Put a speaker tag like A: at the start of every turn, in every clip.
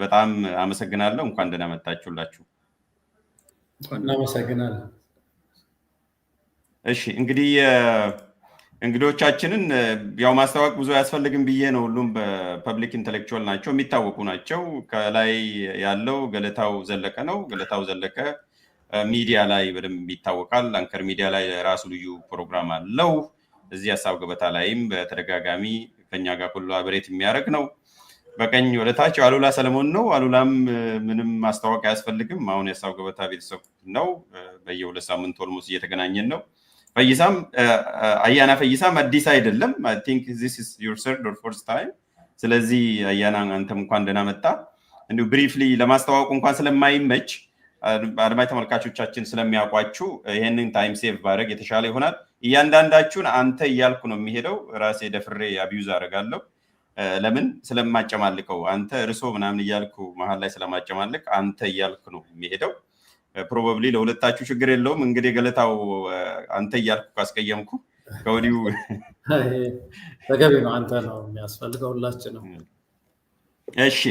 A: በጣም አመሰግናለሁ። እንኳን ደህና መጣችሁላችሁ።
B: እናመሰግናለን።
A: እሺ እንግዲህ እንግዶቻችንን ያው ማስተዋወቅ ብዙ አያስፈልግም ብዬ ነው። ሁሉም በፐብሊክ ኢንተሌክቹዋል ናቸው፣ የሚታወቁ ናቸው። ከላይ ያለው ገለታው ዘለቀ ነው። ገለታው ዘለቀ ሚዲያ ላይ በደንብ ይታወቃል። አንከር ሚዲያ ላይ ራሱ ልዩ ፕሮግራም አለው። እዚህ ሀሳብ ገበታ ላይም በተደጋጋሚ ከኛ ጋር ኮላቦሬት የሚያደርግ ነው። በቀኝ ወደታች አሉላ ሰለሞን ነው። አሉላም ምንም ማስተዋወቅ አያስፈልግም። አሁን የሀሳብ ገበታ ቤተሰብ ነው። በየሁለት ሳምንት ኦልሞስት እየተገናኘን ነው። ፈይሳም አያና ፈይሳም አዲስ አይደለም። አይ ቲንክ ዚስ ኢዝ ዩር ሰርድ ኦር ፎርዝ ታይም። ስለዚህ አያና አንተም እንኳን ደህና መጣ። እንዲሁ ብሪፍሊ ለማስተዋወቁ እንኳን ስለማይመች አድማጭ ተመልካቾቻችን ስለሚያውቋችሁ ይሄንን ታይም ሴቭ ባደረግ የተሻለ ይሆናል። እያንዳንዳችሁን አንተ እያልኩ ነው የሚሄደው። ራሴ ደፍሬ አቢዩዝ አደርጋለሁ። ለምን ስለማጨማልቀው አንተ እርሶ ምናምን እያልኩ መሀል ላይ ስለማጨማልቅ አንተ እያልኩ ነው የሚሄደው። ፕሮባብሊ ለሁለታችሁ ችግር የለውም። እንግዲህ ገለታው አንተ እያልኩ ካስቀየምኩ ከወዲሁ
B: ተገቢ ነው። አንተ ነው የሚያስፈልገው ሁላችንም።
A: እሺ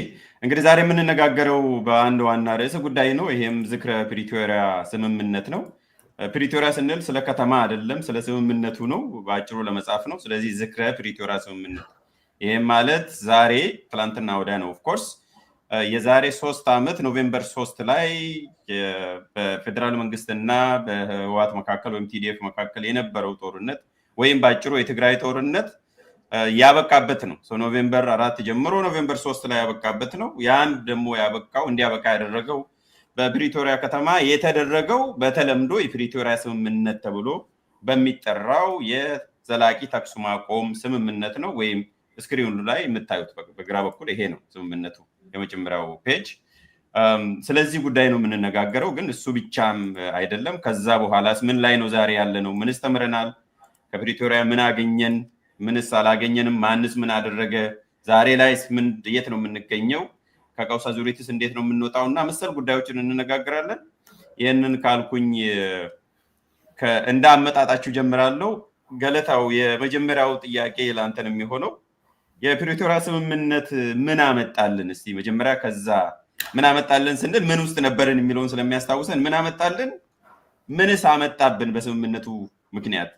A: እንግዲህ ዛሬ የምንነጋገረው በአንድ ዋና ርዕሰ ጉዳይ ነው። ይሄም ዝክረ ፕሪቶሪያ ስምምነት ነው። ፕሪቶሪያ ስንል ስለ ከተማ አይደለም፣ ስለ ስምምነቱ ነው። በአጭሩ ለመጻፍ ነው። ስለዚህ ዝክረ ፕሪቶሪያ ስምምነት ይሄም ማለት ዛሬ ትላንትና ወዲያ ነው። ኦፍኮርስ የዛሬ 3 ዓመት ኖቬምበር 3 ላይ በፌደራል መንግስትና በህወሓት መካከል ወይም ቲዲኤፍ መካከል የነበረው ጦርነት ወይም በአጭሩ የትግራይ ጦርነት ያበቃበት ነው። ኖቬምበር 4 ጀምሮ ኖቬምበር 3 ላይ ያበቃበት ነው። ያን ደግሞ ያበቃው እንዲያበቃ ያደረገው በፕሪቶሪያ ከተማ የተደረገው በተለምዶ የፕሪቶሪያ ስምምነት ተብሎ በሚጠራው የዘላቂ ተኩስ ማቆም ስምምነት ነው። ወይም ስክሪኑ ላይ የምታዩት በግራ በኩል ይሄ ነው ስምምነቱ የመጀመሪያው ፔጅ። ስለዚህ ጉዳይ ነው የምንነጋገረው። ግን እሱ ብቻም አይደለም። ከዛ በኋላስ ምን ላይ ነው ዛሬ ያለ ነው? ምንስ ተምረናል? ከፕሪቶሪያ ምን አገኘን? ምንስ አላገኘንም? ማንስ ምን አደረገ? ዛሬ ላይስ ምን የት ነው የምንገኘው? ከቀውስ አዙሪትስ እንዴት ነው የምንወጣው? እና መሰል ጉዳዮችን እንነጋገራለን። ይህንን ካልኩኝ እንዳመጣጣችሁ ጀምራለሁ። ገለታው የመጀመሪያው ጥያቄ ላንተን የሚሆነው የፕሪቶሪያ ስምምነት ምን አመጣልን? እስቲ መጀመሪያ ከዛ ምን አመጣልን ስንል ምን ውስጥ ነበርን የሚለውን ስለሚያስታውሰን ምን አመጣልን፣ ምንስ አመጣብን በስምምነቱ ምክንያት?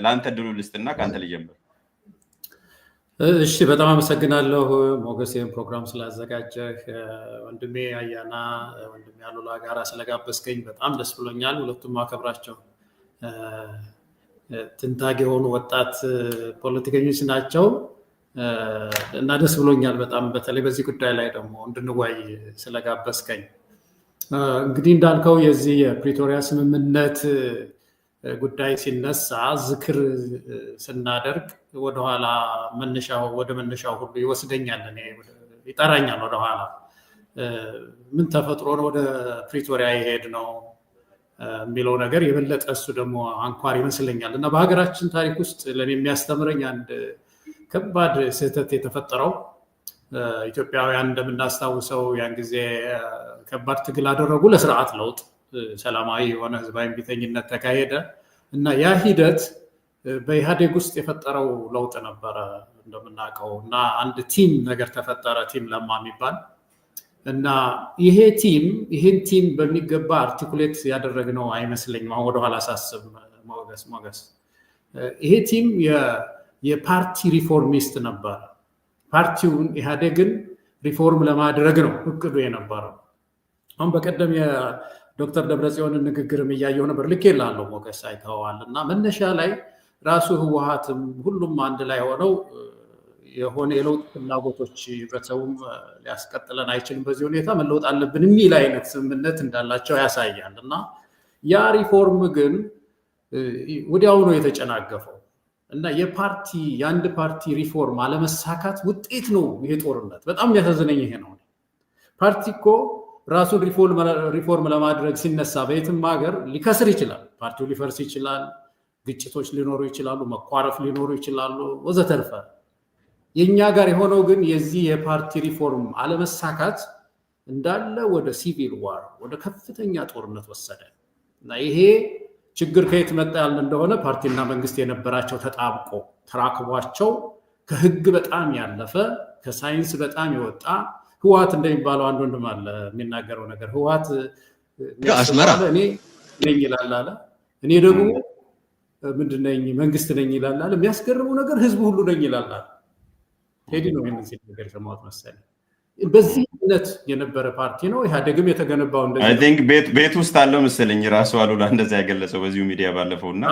A: ለአንተ ድሉ ልስጥና ከአንተ ልጀምር።
B: እሺ፣ በጣም አመሰግናለሁ ሞገስ፣ ይህን ፕሮግራም ስላዘጋጀህ። ወንድሜ አያና ወንድሜ አሉላ ጋራ ስለጋበዝከኝ በጣም ደስ ብሎኛል። ሁለቱም አከብራቸው ትንታግ የሆኑ ወጣት ፖለቲከኞች ናቸው እና ደስ ብሎኛል በጣም። በተለይ በዚህ ጉዳይ ላይ ደግሞ እንድንወያይ ስለጋበዝከኝ። እንግዲህ እንዳልከው የዚህ የፕሪቶሪያ ስምምነት ጉዳይ ሲነሳ ዝክር ስናደርግ ወደኋላ ወደ መነሻው ሁሉ ይወስደኛል፣ ይጠራኛል ወደኋላ። ምን ተፈጥሮ ነው ወደ ፕሪቶሪያ የሄድ ነው የሚለው ነገር የበለጠ እሱ ደግሞ አንኳር ይመስለኛል። እና በሀገራችን ታሪክ ውስጥ ለእኔ የሚያስተምረኝ አንድ ከባድ ስህተት የተፈጠረው ኢትዮጵያውያን እንደምናስታውሰው ያን ጊዜ ከባድ ትግል አደረጉ ለስርዓት ለውጥ። ሰላማዊ የሆነ ህዝባዊ እምቢተኝነት ተካሄደ እና ያ ሂደት በኢህአዴግ ውስጥ የፈጠረው ለውጥ ነበረ እንደምናውቀው። እና አንድ ቲም ነገር ተፈጠረ፣ ቲም ለማ የሚባል እና ይህን ቲም በሚገባ አርቲኩሌት ያደረግነው አይመስለኝም። አሁን ወደኋላ ሳስብ ሞገስ ይሄ ቲም የፓርቲ ሪፎርሚስት ነበረ። ፓርቲውን ኢህአዴግን ሪፎርም ለማድረግ ነው እቅዱ የነበረው። አሁን በቀደም የዶክተር ደብረጽዮንን ንግግርም እያየሁ ነበር፣ ልኬልሃለሁ ሞገስ፣ አይተኸዋል። እና መነሻ ላይ ራሱ ህወሓትም ሁሉም አንድ ላይ ሆነው የሆነ የለውጥ ፍላጎቶች ህብረተሰቡም ሊያስቀጥለን አይችልም፣ በዚህ ሁኔታ መለወጥ አለብን የሚል አይነት ስምምነት እንዳላቸው ያሳያል። እና ያ ሪፎርም ግን ወዲያው ነው የተጨናገፈው። እና የአንድ ፓርቲ ሪፎርም አለመሳካት ውጤት ነው ይሄ ጦርነት። በጣም የሚያሳዝነኝ ይሄ ነው። ፓርቲ እኮ ራሱን ሪፎርም ለማድረግ ሲነሳ በየትም ሀገር ሊከስር ይችላል፣ ፓርቲው ሊፈርስ ይችላል፣ ግጭቶች ሊኖሩ ይችላሉ፣ መኳረፍ ሊኖሩ ይችላሉ ወዘተርፈ። የኛ ጋር የሆነው ግን የዚህ የፓርቲ ሪፎርም አለመሳካት እንዳለ ወደ ሲቪል ዋር፣ ወደ ከፍተኛ ጦርነት ወሰደ። እና ይሄ ችግር ከየት መጣ ያልን እንደሆነ ፓርቲና መንግስት የነበራቸው ተጣብቆ ተራክቧቸው ከህግ በጣም ያለፈ ከሳይንስ በጣም የወጣ ህወሓት እንደሚባለው አንድ ወንድም አለ የሚናገረው ነገር ህወሓት
C: አስመራ
B: እኔ ነኝ ይላል አለ እኔ ደግሞ ምንድን ነኝ መንግስት ነኝ ይላል አለ የሚያስገርመው ነገር ህዝቡ ሁሉ ነኝ ይላል አለ ቴዲ ነው ይሄንን ነገር ሰማሁት መሰለኝ በዚህ እውነት የነበረ ፓርቲ ነው ኢህአዴግም የተገነባው እንደዚህ
A: አይ ቲንክ ቤት ውስጥ አለው መሰለኝ ራሱ አሉላ እንደዛ ያገለጸው በዚሁ ሚዲያ ባለፈውና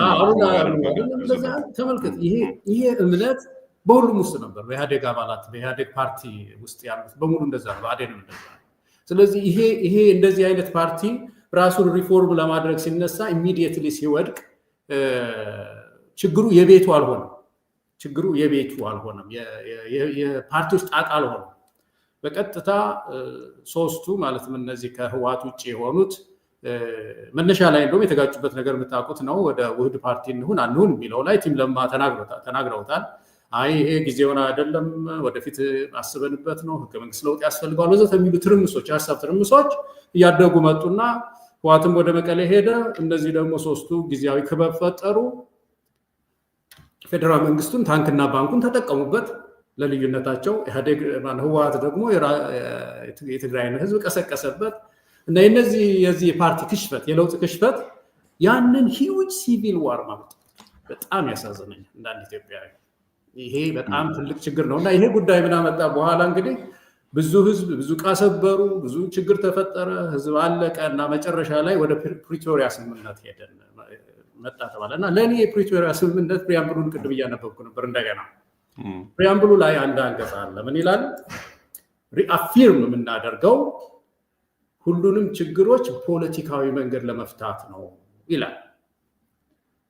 B: ተመልከት ይሄ እምነት በሁሉም ውስጥ ነበር በኢህአዴግ አባላት በኢህአዴግ ፓርቲ ውስጥ ያሉት በሙሉ እንደዛ ነው አዴንም እንደዛ ስለዚህ ይሄ እንደዚህ አይነት ፓርቲ ራሱን ሪፎርም ለማድረግ ሲነሳ ኢሚዲየትሊ ሲወድቅ ችግሩ የቤቱ አልሆነም የፓርቲ ውስጥ ጣጣ አልሆነም በቀጥታ ሶስቱ ማለትም እነዚህ ከህወሓት ውጭ የሆኑት መነሻ ላይ እንደውም የተጋጩበት ነገር የምታውቁት ነው ወደ ውህድ ፓርቲ እንሁን አንሁን የሚለው ላይ ቲም ለማ ተናግረውታል አይ ይሄ ጊዜውን አይደለም ወደፊት አስበንበት ነው ህገ መንግስት ለውጥ ያስፈልጋል ወዘተ የሚሉ ትርምሶች የሀሳብ ትርምሶች እያደጉ መጡና ህወሓትም ወደ መቀሌ ሄደ እነዚህ ደግሞ ሶስቱ ጊዜያዊ ክበብ ፈጠሩ ፌደራል መንግስቱን ታንክና ባንኩን ተጠቀሙበት ለልዩነታቸው ኢህአዴግ ህወሓት ደግሞ የትግራይን ህዝብ ቀሰቀሰበት እና የዚህ ፓርቲ ክሽፈት የለውጥ ክሽፈት ያንን ሂውጅ ሲቪል ዋር ማለት በጣም ያሳዝነኛል እንዳንድ ኢትዮጵያዊ ይሄ በጣም ትልቅ ችግር ነውና ይሄ ጉዳይ ምን አመጣ በኋላ እንግዲህ ብዙ ህዝብ ብዙ ቃሰበሩ ብዙ ችግር ተፈጠረ ህዝብ አለቀና መጨረሻ ላይ ወደ ፕሪቶሪያ ስምምነት ሄደን መጣ ተባለና ለኔ የፕሪቶሪያ ስምምነት ፕሪያምብሉን ቅድም እያነበብኩ ነበር እንደገና ፕሪያምብሉ ላይ አንድ አንቀጽ አለ ምን ይላል ሪአፊርም የምናደርገው ሁሉንም ችግሮች ፖለቲካዊ መንገድ ለመፍታት ነው ይላል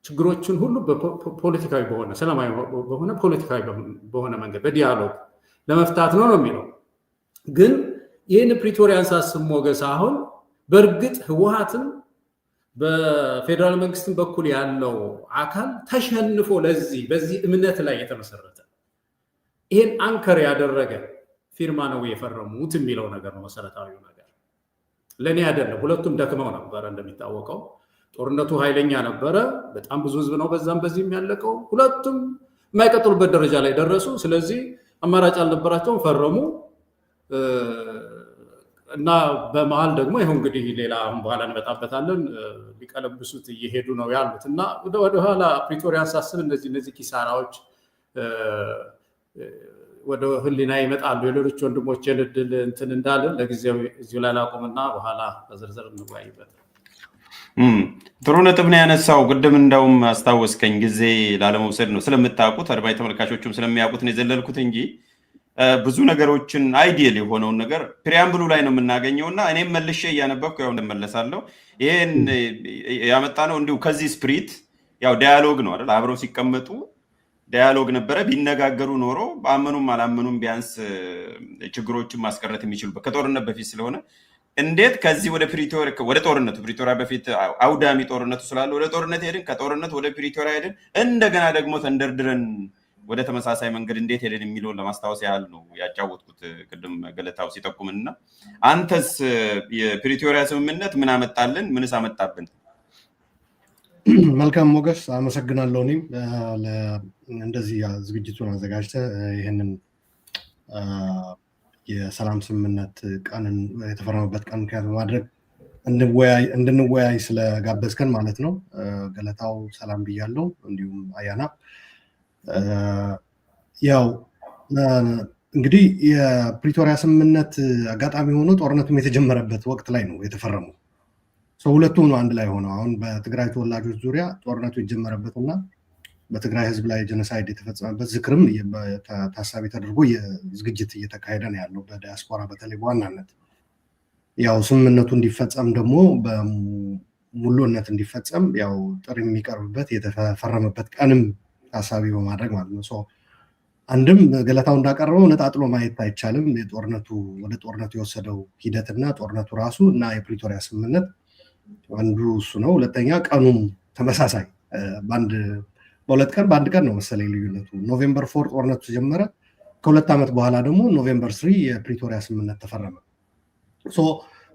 B: ችግሮችን ሁሉ በፖለቲካዊ በሆነ ሰላማዊ በሆነ ፖለቲካዊ በሆነ መንገድ በዲያሎግ ለመፍታት ነው የሚለው ግን ይህን ፕሪቶሪያን ሳስብ ሞገስ አሁን በእርግጥ ህወሓትም በፌደራል መንግስትን በኩል ያለው አካል ተሸንፎ በዚህ እምነት ላይ የተመሰረተ ይሄን አንከር ያደረገ ፊርማ ነው የፈረሙት የሚለው ነገር ነው መሰረታዊው ነገር ለኔ አይደለም ሁለቱም ደክመው ነበር እንደሚታወቀው ጦርነቱ ኃይለኛ ነበረ በጣም ብዙ ህዝብ ነው በዛም በዚህም ያለቀው ሁለቱም የማይቀጥሉበት ደረጃ ላይ ደረሱ ስለዚህ አማራጭ አልነበራቸውም ፈረሙ እና በመሃል ደግሞ ይሄው እንግዲህ ሌላ በኋላ እንመጣበታለን ሊቀለብሱት እየሄዱ ነው ያሉት እና ወደ ኋላ ፕሪቶሪያ ሳስብ እነዚህ ኪሳራዎች ወደ ህሊና ይመጣሉ የሌሎች ወንድሞች የልድል እንትን እንዳልን ለጊዜው እዚሁ ላይ ላቆምና በኋላ በዝርዝር እንወያይበት
A: ጥሩ ነጥብ ነው ያነሳው ቅድም እንደውም አስታወስከኝ ጊዜ ላለመውሰድ ነው ስለምታውቁት አድማጭ ተመልካቾችም ስለሚያውቁት ነው የዘለልኩት እንጂ ብዙ ነገሮችን አይዲያል የሆነውን ነገር ፕሪያምብሉ ላይ ነው የምናገኘውና እኔም መልሼ እያነበብኩ ያው እንደመለሳለሁ ይሄን ያመጣ ነው እንዲሁ ከዚህ ስፕሪት ያው ዳያሎግ ነው አይደል አብረው ሲቀመጡ ዳያሎግ ነበረ ቢነጋገሩ ኖሮ በአመኑም አላመኑም ቢያንስ ችግሮችን ማስቀረት የሚችሉበት ከጦርነት በፊት ስለሆነ እንዴት ከዚህ ወደ ፕሪቶሪያ በፊት አውዳሚ ጦርነቱ ስላለ ወደ ጦርነት ሄድን ከጦርነት ወደ ፕሪቶሪያ ሄድን እንደገና ደግሞ ተንደርድረን ወደ ተመሳሳይ መንገድ እንዴት ሄደን የሚለውን ለማስታወስ ያህል ነው ያጫወትኩት ቅድም ገለታው ሲጠቁምና አንተስ የፕሪቶሪያ ስምምነት ምን አመጣልን ምንስ አመጣብን
D: መልካም ሞገስ አመሰግናለሁ እኔም እንደዚህ ዝግጅቱን አዘጋጅተህ ይሄንን የሰላም ስምምነት ቀንን የተፈረመበት ቀን ምክንያት በማድረግ እንድንወያይ ስለጋበዝከን ማለት ነው ገለታው ሰላም ብያለሁ እንዲሁም አያና ያው እንግዲህ የፕሪቶሪያ ስምምነት አጋጣሚ ሆኖ ጦርነቱም የተጀመረበት ወቅት ላይ ነው የተፈረመው ሁለቱም ነው አንድ ላይ ሆነው አሁን በትግራይ ተወላጆች ዙሪያ ጦርነቱ የተጀመረበትና በትግራይ ህዝብ ላይ ጄኖሳይድ የተፈጸመበት ዝክርም ታሳቢ ተደርጎ የዝግጅት እየተካሄደ ነው ያለው በዲያስፖራ በተለይ በዋናነት ያው ስምምነቱ እንዲፈጸም ደግሞ በሙሉነት እንዲፈጸም ያው ጥሪ የሚቀርብበት የተፈረመበት ቀንም ታሳቢ በማድረግ ማለት ነው አንድም ገለታው እንዳቀረበው ነጣጥሎ ማየት አይቻልም ወደ ጦርነቱ የወሰደው ሂደትና ጦርነቱ ራሱ እና የፕሪቶሪያ ስምምነት አንዱ እሱ ነው ሁለተኛ ቀኑም ተመሳሳይ በሁለት ቀን በአንድ ቀን ነው መሰለኝ ልዩነቱ ኖቬምበር 4 ጦርነቱ ተጀመረ ከሁለት ዓመት በኋላ ደግሞ ኖቬምበር 3 የፕሪቶሪያ ስምምነት ተፈረመ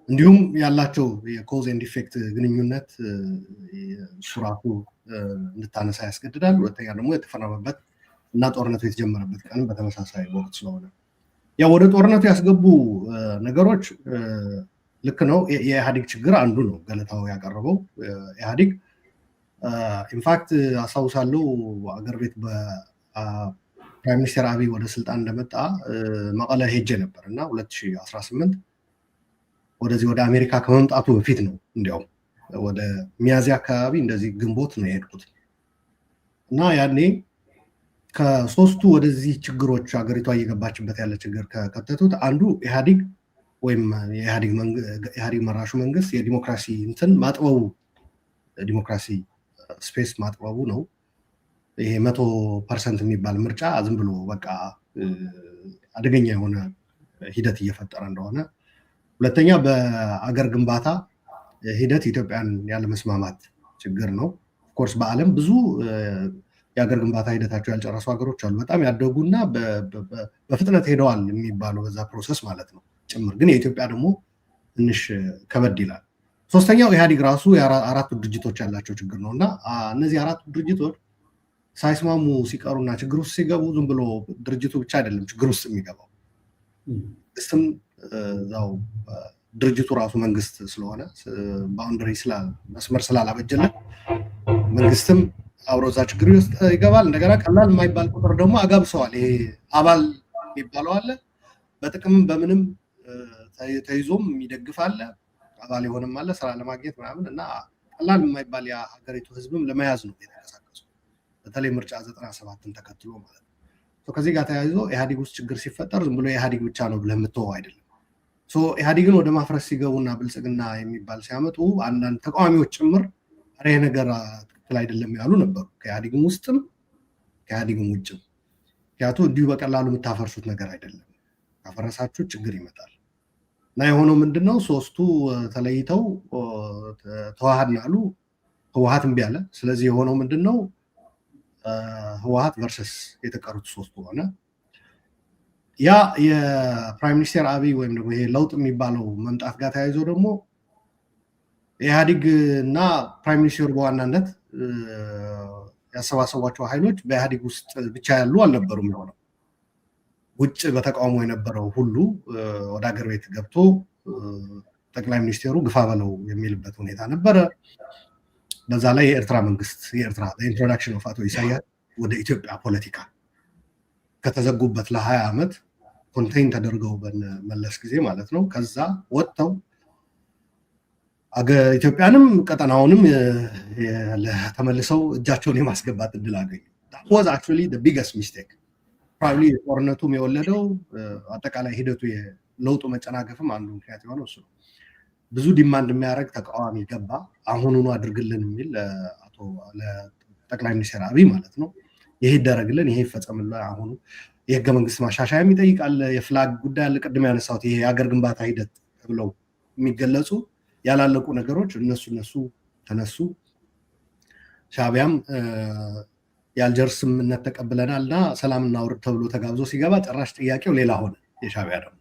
D: እንዲሁም ያላቸው የኮዝ ኤንድ ኢፌክት ግንኙነት ሱራቱ እንድታነሳ ያስገድዳል ሁለተኛ ደግሞ የተፈረመበት እና ጦርነቱ የተጀመረበት ቀን በተመሳሳይ ወቅት ስለሆነ ያው ወደ ጦርነቱ ያስገቡ ነገሮች ልክ ነው። የኢህአዴግ ችግር አንዱ ነው ገለታው ያቀረበው ኢህአዴግ። ኢንፋክት አስታውሳለሁ አገር ቤት በፕራይም ሚኒስትር አብይ ወደ ስልጣን እንደመጣ መቀለ ሄጄ ነበር እና 2018 ወደዚህ ወደ አሜሪካ ከመምጣቱ በፊት ነው። እንዲያውም ወደ ሚያዝያ አካባቢ እንደዚህ ግንቦት ነው የሄድኩት እና ያኔ ከሶስቱ ወደዚህ ችግሮች ሀገሪቷ እየገባችበት ያለ ችግር ከከተቱት አንዱ ኢህአዴግ ወይም ኢህአዴግ መራሹ መንግስት የዲሞክራሲ እንትን ማጥበቡ ዲሞክራሲ ስፔስ ማጥበቡ ነው። ይሄ 100% የሚባል ምርጫ ዝም ብሎ በቃ አደገኛ የሆነ ሂደት እየፈጠረ እንደሆነ፣ ሁለተኛ በአገር ግንባታ ሂደት ኢትዮጵያን ያለመስማማት ችግር ነው። ኦፍኮርስ በዓለም ብዙ የሀገር ግንባታ ሂደታቸው ያልጨረሱ ሀገሮች አሉ፣ በጣም ያደጉና በፍጥነት ሄደዋል የሚባሉ በዛ ፕሮሰስ ማለት ነው ጭምር። ግን የኢትዮጵያ ደግሞ ትንሽ ከበድ ይላል። ሶስተኛው ኢህአዴግ ራሱ አራቱ ድርጅቶች ያላቸው ችግር ነው እና እነዚህ አራቱ ድርጅቶች ሳይስማሙ ሲቀሩና ችግር ውስጥ ሲገቡ ዝም ብሎ ድርጅቱ ብቻ አይደለም ችግር ውስጥ የሚገባው መንግስትም እዛው ድርጅቱ ራሱ መንግስት ስለሆነ ባውንደሪ መስመር ስላላበጀለት መንግስትም አብሮ እዛ ችግር ውስጥ ይገባል። እንደገና ቀላል የማይባል ቁጥር ደግሞ አጋብሰዋል። ይሄ አባል የሚባለው አለ፣ በጥቅምም በምንም ተይዞም የሚደግፍ አለ፣ አባል የሆነም አለ ስራ ለማግኘት ምናምን እና ቀላል የማይባል የሀገሪቱ ህዝብም ለመያዝ ነው የተንቀሳቀሱ፣ በተለይ ምርጫ 97ን ተከትሎ ማለት ነው። ከዚህ ጋር ተያይዞ ኢህአዴግ ውስጥ ችግር ሲፈጠር ዝም ብሎ ኢህአዴግ ብቻ ነው ብለህ የምትወው አይደለም። ኢህአዴግን ወደ ማፍረስ ሲገቡና ብልጽግና የሚባል ሲያመጡ አንዳንድ ተቃዋሚዎች ጭምር ይሄ ነገር ትክክል አይደለም ያሉ ነበሩ፣ ከኢህአዴግም ውስጥም ከኢህአዴግም ውጭም። ምክንያቱም እንዲሁ በቀላሉ የምታፈርሱት ነገር አይደለም፣ ካፈረሳችሁ ችግር ይመጣል እና የሆነው ምንድነው ሶስቱ ተለይተው ተዋሃድን አሉ። ህወሓት እምቢ አለ። ስለዚህ የሆነው ምንድነው ህወሓት ቨርሰስ የተቀሩት ሶስቱ ሆነ። ያ የፕራይም ሚኒስትር አብይ ወይም ደግሞ ይሄ ለውጥ የሚባለው መምጣት ጋር ተያይዞ ደግሞ ኢህአዴግ እና ፕራይም ሚኒስትሩ በዋናነት ያሰባሰቧቸው ኃይሎች በኢህአዴግ ውስጥ ብቻ ያሉ አልነበሩም። የሆነው ውጭ በተቃውሞ የነበረው ሁሉ ወደ ሀገር ቤት ገብቶ ጠቅላይ ሚኒስትሩ ግፋ በለው የሚልበት ሁኔታ ነበረ። በዛ ላይ የኤርትራ መንግስት ኢንትሮዳክሽን ኦፍ አቶ ኢሳያስ ወደ ኢትዮጵያ ፖለቲካ ከተዘጉበት ለ20 ዓመት ኮንቴይን ተደርገው በመለስ ጊዜ ማለት ነው። ከዛ ወጥተው ኢትዮጵያንም ቀጠናውንም ተመልሰው እጃቸውን የማስገባት እድል አገኙ። that was actually the biggest mistake probably ጦርነቱም የወለደው አጠቃላይ ሂደቱ የለውጡ መጨናገፍም አንዱ ምክንያት የሆነው እሱ ነው። ብዙ ዲማንድ የሚያደርግ ተቃዋሚ ገባ፣ አሁኑኑ አድርግልን የሚል ለጠቅላይ ሚኒስትር አብይ ማለት ነው። ይሄ ይደረግልን፣ ይሄ ይፈጸምልን፣ አሁኑ የህገ መንግስት ማሻሻያም ይጠይቃል፣ የፍላግ ጉዳይ አለ፣ ቅድም ያነሳሁት ይሄ የሀገር ግንባታ ሂደት ብለው የሚገለጹ ያላለቁ ነገሮች እነሱ ተነሱ። ሻዕቢያም የአልጀርስ ስምምነት ተቀብለናል እና ሰላም እናውርድ ተብሎ ተጋብዞ ሲገባ ጭራሽ ጥያቄው ሌላ ሆነ። የሻዕቢያ ደግሞ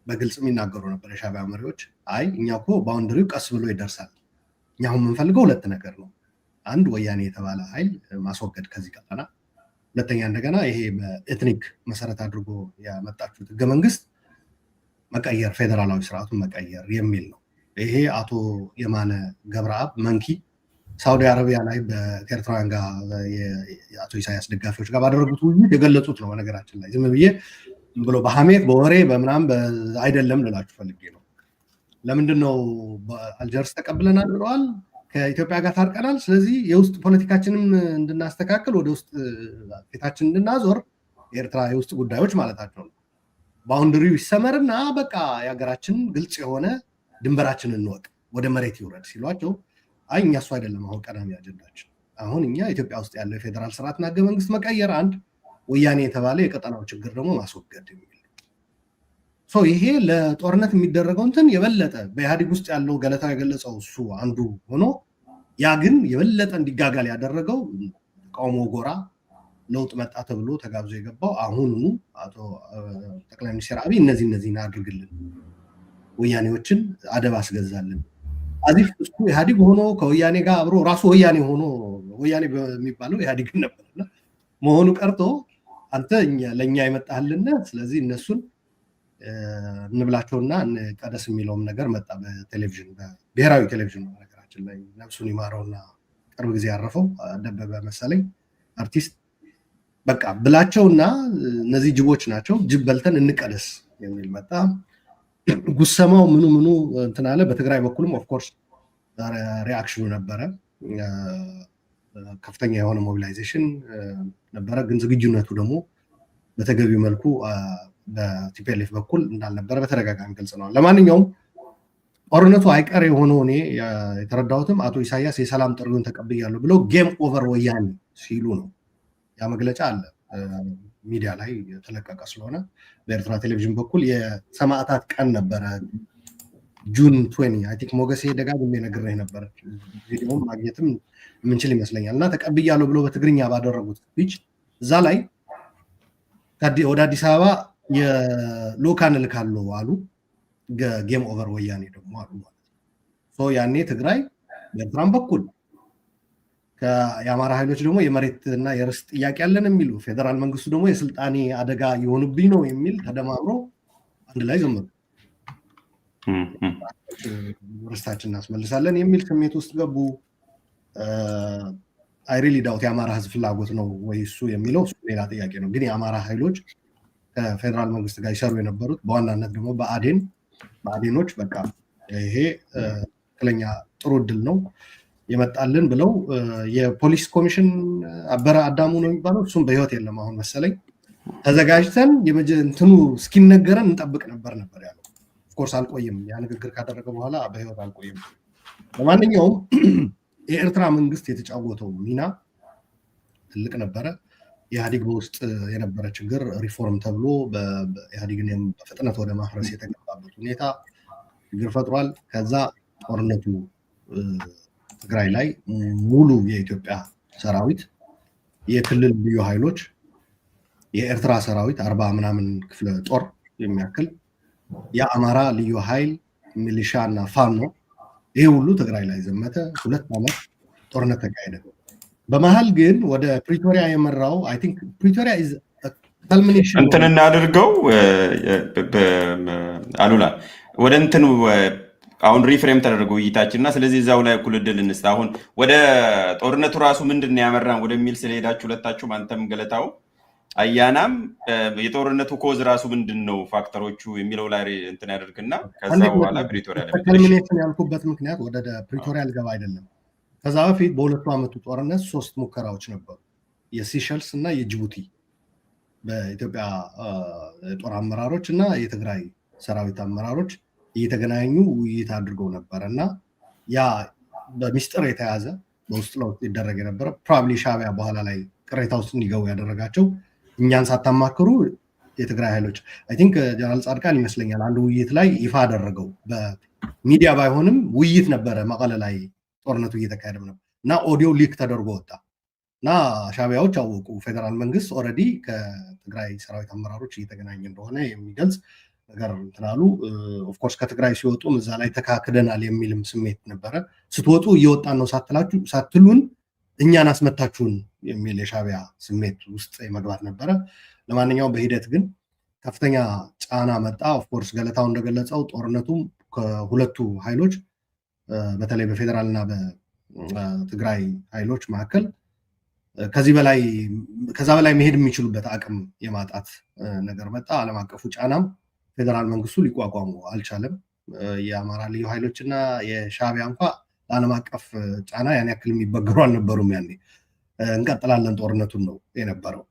D: በግልጽ የሚናገሩ ነበር የሻዕቢያ መሪዎች፣ አይ እኛ እኮ ባውንደሪው ቀስ ብሎ ይደርሳል፣ እኛ አሁን የምንፈልገው ሁለት ነገር ነው፣ አንድ ወያኔ የተባለ ኃይል ማስወገድ ከዚህ ቀጠና፣ ሁለተኛ እንደገና ይሄ በኤትኒክ መሰረት አድርጎ ያመጣችሁት ህገ መንግስት መቀየር፣ ፌዴራላዊ ስርዓቱን መቀየር የሚል ነው። ይሄ አቶ የማነ ገብረአብ መንኪ ሳውዲ አረቢያ ላይ ከኤርትራውያን ጋር የአቶ ኢሳያስ ደጋፊዎች ጋር ባደረጉት ውይይት የገለጹት ነው። ነገራችን ላይ ዝም ብዬ ብሎ በሐሜት በወሬ በምናም አይደለም ልላችሁ ፈልጌ ነው። ለምንድነው አልጀርስ ተቀብለናል ብለዋል፣ ከኢትዮጵያ ጋር ታርቀናል፣ ስለዚህ የውስጥ ፖለቲካችንም እንድናስተካክል ወደ ውስጥ ፊታችን እንድናዞር የኤርትራ የውስጥ ጉዳዮች ማለታቸው ነው። ባውንደሪው ይሰመርና በቃ የሀገራችን ግልጽ የሆነ ድንበራችንን እንወቅ፣ ወደ መሬት ይውረድ ሲሏቸው፣ አይ እኛ እሱ አይደለም አሁን ቀዳሚ አጀንዳችን፣ አሁን እኛ ኢትዮጵያ ውስጥ ያለው የፌዴራል ስርዓትና ህገ መንግስት መቀየር፣ አንድ ወያኔ የተባለ የቀጠናው ችግር ደግሞ ማስወገድ የሚል ይሄ ለጦርነት የሚደረገው እንትን የበለጠ በኢህአዴግ ውስጥ ያለው ገለታው የገለጸው እሱ አንዱ ሆኖ፣ ያ ግን የበለጠ እንዲጋጋል ያደረገው ተቃውሞ ጎራ ለውጥ መጣ ተብሎ ተጋብዞ የገባው አሁኑኑ አቶ ጠቅላይ ሚኒስትር አብይ እነዚህን አድርግልን፣ ወያኔዎችን አደብ አስገዛልን፣ አዚፍ እሱ ኢህአዴግ ሆኖ ከወያኔ ጋር አብሮ ራሱ ወያኔ ሆኖ ወያኔ በሚባለው ኢህአዴግ ነበርና መሆኑ ቀርቶ አንተ ለኛ የመጣህልን፣ ስለዚህ እነሱን እንብላቸውና እንቀደስ የሚለውም ነገር መጣ በቴሌቪዥን በብሔራዊ ቴሌቪዥን ነገራችን ላይ ነፍሱን ይማረውና ቅርብ ጊዜ ያረፈው ደበበ መሰለኝ አርቲስት በቃ ብላቸውና እነዚህ ጅቦች ናቸው ጅብ በልተን እንቀደስ የሚል መጣ። ጉሰማው ምኑ እንትን አለ። በትግራይ በኩልም ኦፍ ኮርስ ሪአክሽኑ ነበረ። ከፍተኛ የሆነ ሞቢላይዜሽን ነበረ። ግን ዝግጁነቱ ደግሞ በተገቢው መልኩ በቲፒኤልኤፍ በኩል እንዳልነበረ በተደጋጋሚ ገልጸናል። ለማንኛውም ጦርነቱ አይቀር የሆነው እኔ የተረዳሁትም አቶ ኢሳያስ የሰላም ጥሪውን ተቀብያለሁ ብለው ጌም ኦቨር ወያኔ ሲሉ ነው። ያ መግለጫ አለ ሚዲያ ላይ የተለቀቀ ስለሆነ በኤርትራ ቴሌቪዥን በኩል የሰማዕታት ቀን ነበረ ጁን 20 አይ ቲንክ ሞገሴ ደጋግሜ ነግሬህ ነበር። ቪዲዮውን ማግኘትም የምንችል ይመስለኛል። እና ተቀብያለሁ ብለው በትግርኛ ባደረጉት ስፒች እዛ ላይ ወደ አዲስ አበባ የልኡካን እልካለሁ አሉ። ጌም ኦቨር ወያኔ ደግሞ አሉ ማለት ነው። ያኔ ትግራይ በኤርትራም በኩል የአማራ ኃይሎች ደግሞ የመሬትና የርስት ጥያቄ ያለን የሚሉ ፌዴራል መንግስቱ ደግሞ የስልጣኔ አደጋ የሆኑብኝ ነው የሚል ተደማምሮ አንድ ላይ ዘመሩ። ርስታችን እናስመልሳለን የሚል ስሜት ውስጥ ገቡ። አይ ሪሊ ዳውት የአማራ ህዝብ ፍላጎት ነው ወይ እሱ የሚለው ሌላ ጥያቄ ነው። ግን የአማራ ኃይሎች ከፌዴራል መንግስት ጋር ይሰሩ የነበሩት በዋናነት ደግሞ በአዴኖች በቃ ይሄ ትክክለኛ ጥሩ እድል ነው የመጣልን ብለው የፖሊስ ኮሚሽን አበረ አዳሙ ነው የሚባለው እሱም በህይወት የለም አሁን መሰለኝ ተዘጋጅተን እንትኑ እስኪነገረን እንጠብቅ ነበር ያለው። ኦፍኮርስ አልቆይም። ያ ንግግር ካደረገ በኋላ በህይወት አልቆይም። ለማንኛውም የኤርትራ መንግስት የተጫወተው ሚና ትልቅ ነበረ። ኢህአዴግ በውስጥ የነበረ ችግር ሪፎርም ተብሎ ኢህአዴግን በፍጥነት ወደ ማፍረስ የተገባበት ሁኔታ ችግር ፈጥሯል። ከዛ ጦርነቱ ትግራይ ላይ ሙሉ የኢትዮጵያ ሰራዊት፣ የክልል ልዩ ኃይሎች፣ የኤርትራ ሰራዊት 40 ምናምን ክፍለ ጦር የሚያክል የአማራ ልዩ ኃይል ሚሊሻ እና ፋኖ ይሄ ሁሉ ትግራይ ላይ ዘመተ። 2 ዓመት ጦርነት ተካሄደ። በመሀል ግን ወደ ፕሪቶሪያ የመራው አይ ቲንክ ፕሪቶሪያ ኢዝ ካልሚኔሽን
A: እንትን እናድርገው አሉላ ወደ እንትኑ አሁን ሪፍሬም ተደርጎ ውይይታችንና ስለዚህ እዛው ላይ እኩል እድል እንስጥ። አሁን ወደ ጦርነቱ ራሱ ምንድን ነው ያመራን ወደሚል ስለሄዳችሁ ሁለታችሁም አንተም ገለታው አያናም የጦርነቱ ኮዝ ራሱ ምንድን ነው ፋክተሮቹ የሚለው ላይ እንትን ያደርግና ከዛ በኋላ ፕሪቶሪያ ላይ
D: ካልሚኔሽን ያልኩበት ምክንያት ወደ ፕሪቶሪያ ልገባ አይደለም። ከዛ በፊት በሁለቱ ዓመቱ ጦርነት 3 ሙከራዎች ነበሩ። የሲሸልስ እና የጅቡቲ በኢትዮጵያ ጦር አመራሮች እና የትግራይ ሰራዊት አመራሮች እየተገናኙ ውይይት አድርገው ነበር እና ያ በሚስጥር የተያዘ በውስጥ ለውጥ ሊደረግ የነበረ ፕሮባብሊ ሻዕቢያ በኋላ ላይ ቅሬታ ውስጥ እንዲገቡ ያደረጋቸው እኛን ሳታማክሩ የትግራይ ኃይሎች አይ ቲንክ ጀነራል ጻድቃን ይመስለኛል አንድ ውይይት ላይ ይፋ አደረገው። በሚዲያ ባይሆንም ውይይት ነበረ መቀለ ላይ ጦርነቱ እየተካሄደ ነበር እና ኦዲዮ ሊክ ተደርጎ ወጣ እና ሻዕቢያዎች አወቁ። ፌዴራል መንግስት ኦልሬዲ ከትግራይ ሰራዊት አመራሮች እየተገናኘ እንደሆነ የሚገልጽ ነገር እንትናሉ። ኦፍኮርስ ከትግራይ ሲወጡም እዛ ላይ ተካክደናል የሚልም ስሜት ነበረ። ስትወጡ እየወጣን ነው ሳትሉን እኛን አስመታችሁን የሚል የሻዕቢያ ስሜት ውስጥ መግባት ነበረ። ለማንኛውም በሂደት ግን ከፍተኛ ጫና መጣ። ኦፍኮርስ ገለታው እንደገለጸው ጦርነቱም ከሁለቱ ኃይሎች በተለይ በፌዴራል እና በትግራይ ኃይሎች መካከል ከዛ በላይ መሄድ የሚችሉበት አቅም የማጣት ነገር መጣ። ዓለም አቀፉ ጫናም ፌዴራል መንግስቱ ሊቋቋሙ አልቻለም። የአማራ ልዩ ኃይሎች እና የሻዕቢያ እንኳ ለዓለም አቀፍ ጫና ያን ያክል የሚበገሩ አልነበሩም። ያኔ እንቀጥላለን ጦርነቱን ነው የነበረው።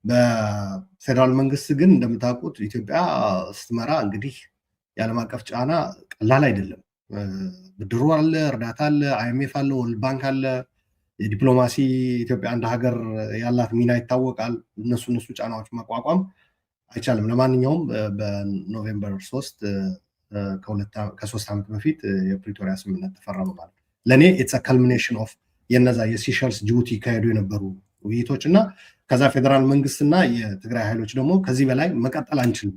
D: በፌዴራል መንግስት ግን እንደምታውቁት ኢትዮጵያ ስትመራ እንግዲህ የዓለም አቀፍ ጫና ቀላል አይደለም። ብድሩ አለ፣ እርዳታ አለ፣ አይኤምኤፍ አለ፣ ወርልድ ባንክ አለ። የዲፕሎማሲ ኢትዮጵያ እንደ ሀገር ያላት ሚና ይታወቃል። እነሱ ጫናዎች መቋቋም አይቻልም። ለማንኛውም በኖቬምበር 3 ከ3 ዓመት በፊት የፕሪቶሪያ ስምምነት ተፈረመ ማለት ለእኔ ኢትስ ካልሚኔሽን ኦፍ የነዛ የሲሸልስ ጅቡቲ ካሄዱ የነበሩ ውይይቶች እና ከዛ ፌዴራል መንግስትና የትግራይ ኃይሎች ደግሞ ከዚህ በላይ መቀጠል አንችልም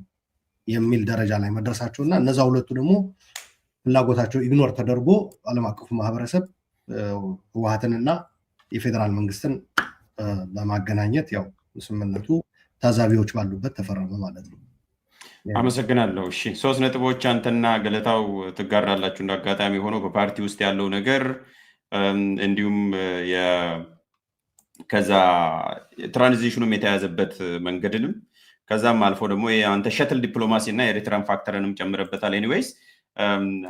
D: የሚል ደረጃ ላይ መድረሳቸው እና እነዛ ሁለቱ ደግሞ ፍላጎታቸው ኢግኖር ተደርጎ ዓለም አቀፉ ማህበረሰብ ህወሓትንና የፌዴራል መንግስትን በማገናኘት ያው ስምምነቱ ታዛቢዎች ባሉበት ተፈረመ ማለት ነው።
A: አመሰግናለሁ። እሺ 3 ነጥቦች አንተና ገለታው ትጋራላችሁ እንዳጋጣሚ ሆኖ በፓርቲ ውስጥ ያለው ነገር እንዲሁም ከዛ ትራንዚሽኑም የተያዘበት መንገድንም ከዛም አልፎ ደግሞ አንተ ሸትል ዲፕሎማሲ እና የኤርትራን ፋክተርንም ጨምረበታል። ኤኒዌይስ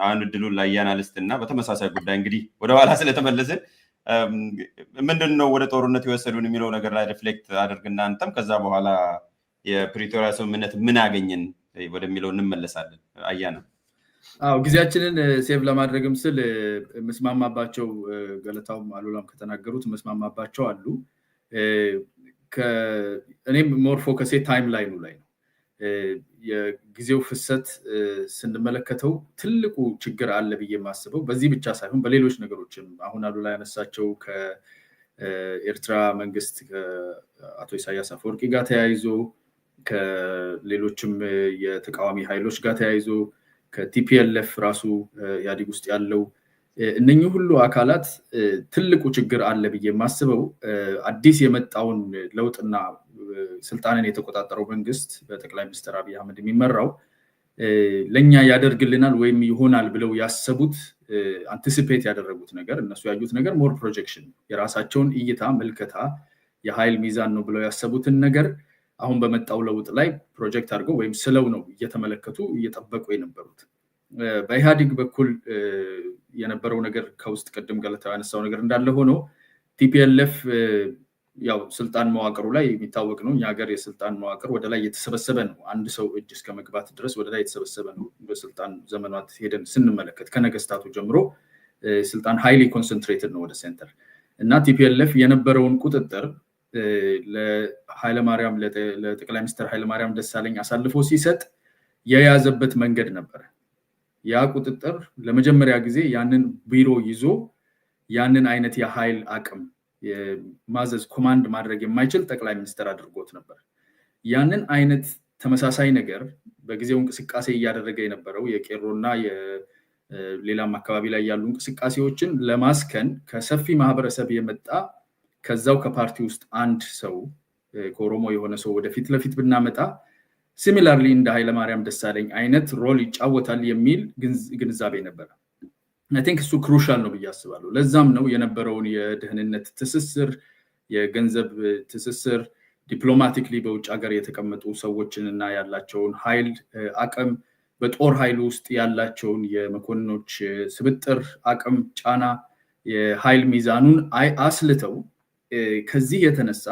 A: አሁን እድሉን ላያና ልስጥና በተመሳሳይ ጉዳይ እንግዲህ ወደ ኋላ ስለተመለስን ምንድነው ወደ ጦርነት የወሰዱን የሚለው ነገር ላይ ሪፍሌክት አድርግና አንተም ከዛ በኋላ የፕሪቶሪያ ስምምነት ምን አገኘን ወደሚለው እንመለሳለን። አያና
E: ጊዜያችንን ሴቭ ለማድረግም ስል መስማማባቸው ገለታውም አሉላም ከተናገሩት መስማማባቸው አሉ። እኔም ሞር ፎከሴ ታይም ላይኑ ላይ ነው። የጊዜው ፍሰት ስንመለከተው ትልቁ ችግር አለ ብዬ የማስበው በዚህ ብቻ ሳይሆን በሌሎች ነገሮችም አሁን አሉላ ያነሳቸው ከኤርትራ መንግስት ከአቶ ኢሳያስ አፈወርቂ ጋር ተያይዞ ከሌሎችም የተቃዋሚ ኃይሎች ጋር ተያይዞ ከቲፒኤልኤፍ ራሱ ኢህአዴግ ውስጥ ያለው እነኚህ ሁሉ አካላት ትልቁ ችግር አለ ብዬ የማስበው አዲስ የመጣውን ለውጥና ስልጣንን የተቆጣጠረው መንግስት በጠቅላይ ሚኒስትር አብይ አህመድ የሚመራው ለኛ ያደርግልናል ወይም ይሆናል ብለው ያሰቡት አንቲሲፔት ያደረጉት ነገር እነሱ ያዩት ነገር ሞር ፕሮጀክሽን የራሳቸውን እይታ መልከታ የኃይል ሚዛን ነው ብለው ያሰቡትን ነገር አሁን በመጣው ለውጥ ላይ ፕሮጀክት አድርገው ወይም ስለው ነው እየተመለከቱ እየጠበቁ የነበሩት። በኢህአዴግ በኩል የነበረው ነገር ከውስጥ ቅድም ገለታው ያነሳው ነገር እንዳለ ሆኖ ቲፒኤልኤፍ ያው ስልጣን መዋቅሩ ላይ የሚታወቅ ነው። የሀገር የስልጣን መዋቅር ወደ ላይ የተሰበሰበ ነው። አንድ ሰው እጅ እስከ መግባት ድረስ ወደ ላይ የተሰበሰበ ነው። በስልጣን ዘመናት ሄደን ስንመለከት ከነገስታቱ ጀምሮ ስልጣን ሃይሊ ኮንሰንትሬትድ ነው ወደ ሴንተር እና ቲፒኤልኤፍ የነበረውን ቁጥጥር ለኃይለማርያም ለጠቅላይ ሚኒስትር ኃይለማርያም ደሳለኝ አሳልፎ ሲሰጥ የያዘበት መንገድ ነበር። ያ ቁጥጥር ለመጀመሪያ ጊዜ ያንን ቢሮ ይዞ ያንን አይነት የኃይል አቅም ማዘዝ ኮማንድ ማድረግ የማይችል ጠቅላይ ሚኒስትር አድርጎት ነበር። ያንን አይነት ተመሳሳይ ነገር በጊዜው እንቅስቃሴ እያደረገ የነበረው የቄሮና የሌላም አካባቢ ላይ ያሉ እንቅስቃሴዎችን ለማስከን ከሰፊ ማህበረሰብ የመጣ ከዛው ከፓርቲ ውስጥ አንድ ሰው ከኦሮሞ የሆነ ሰው ወደፊት ለፊት ብናመጣ ሲሚላርሊ እንደ ኃይለማርያም ደሳለኝ አይነት ሮል ይጫወታል የሚል ግንዛቤ ነበር። I think እሱ ክሩሻል ነው ብዬ አስባለሁ። ለዛም ነው የነበረውን የደህንነት ትስስር የገንዘብ ትስስር ዲፕሎማቲክሊ በውጭ ሀገር የተቀመጡ ሰዎችንና ያላቸውን ኃይል አቅም በጦር ኃይል ውስጥ ያላቸውን የመኮንኖች ስብጥር አቅም ጫና የኃይል ሚዛኑን አስልተው ከዚህ የተነሳ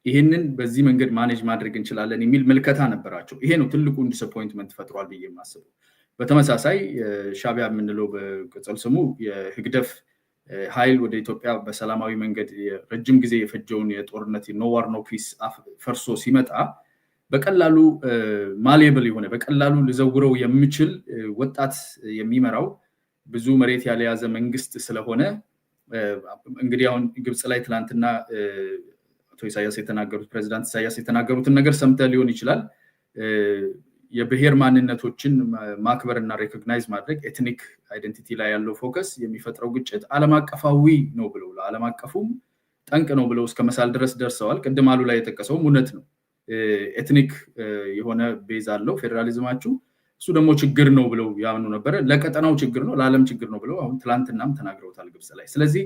E: ይሄንን በዚህ መንገድ ማኔጅ ማድረግ እንችላለን የሚል መልከታ ነበራቸው። ይሄ ነው ትልቁን ዲስአፖይንትመንት ፈጥሯል ብዬ የማስበው። በተመሳሳይ ሻቢያ የምንለው በቅጽል ስሙ የህግደፍ ኃይል ወደ ኢትዮጵያ በሰላማዊ መንገድ ረጅም ጊዜ የፈጀውን የጦርነት ኖ ዋር ኖ ፒስ ፈርሶ ሲመጣ በቀላሉ ማሌብል የሆነ በቀላሉ ልዘውረው የሚችል ወጣት የሚመራው ብዙ መሬት ያለያዘ መንግስት ስለሆነ እንግዲህ አሁን ግብጽ ላይ ትላንትና አቶ ኢሳያስ የተናገሩት ፕሬዝዳንት ኢሳያስ የተናገሩትን ነገር ሰምተህ ሊሆን ይችላል። የብሔር ማንነቶችን ማክበርና ሬኮግናይዝ ማድረግ ኤትኒክ አይደንቲቲ ላይ ያለው ፎከስ የሚፈጥረው ግጭት ዓለም አቀፋዊ ነው ብለው ለዓለም አቀፉም ጠንቅ ነው ብለው እስከ መሳል ድረስ ደርሰዋል። ቅድም አሉ ላይ የተጠቀሰው እውነት ነው። ኤትኒክ የሆነ ቤዝ አለው ፌደራሊዝማችሁ፣ እሱ ደግሞ ችግር ነው ብለው ያምኑ ነበር። ለቀጠናው ችግር ነው ለዓለም ችግር ነው ብለው አሁን ትላንትናም ተናግረውታል ግብጽ ላይ። ስለዚህ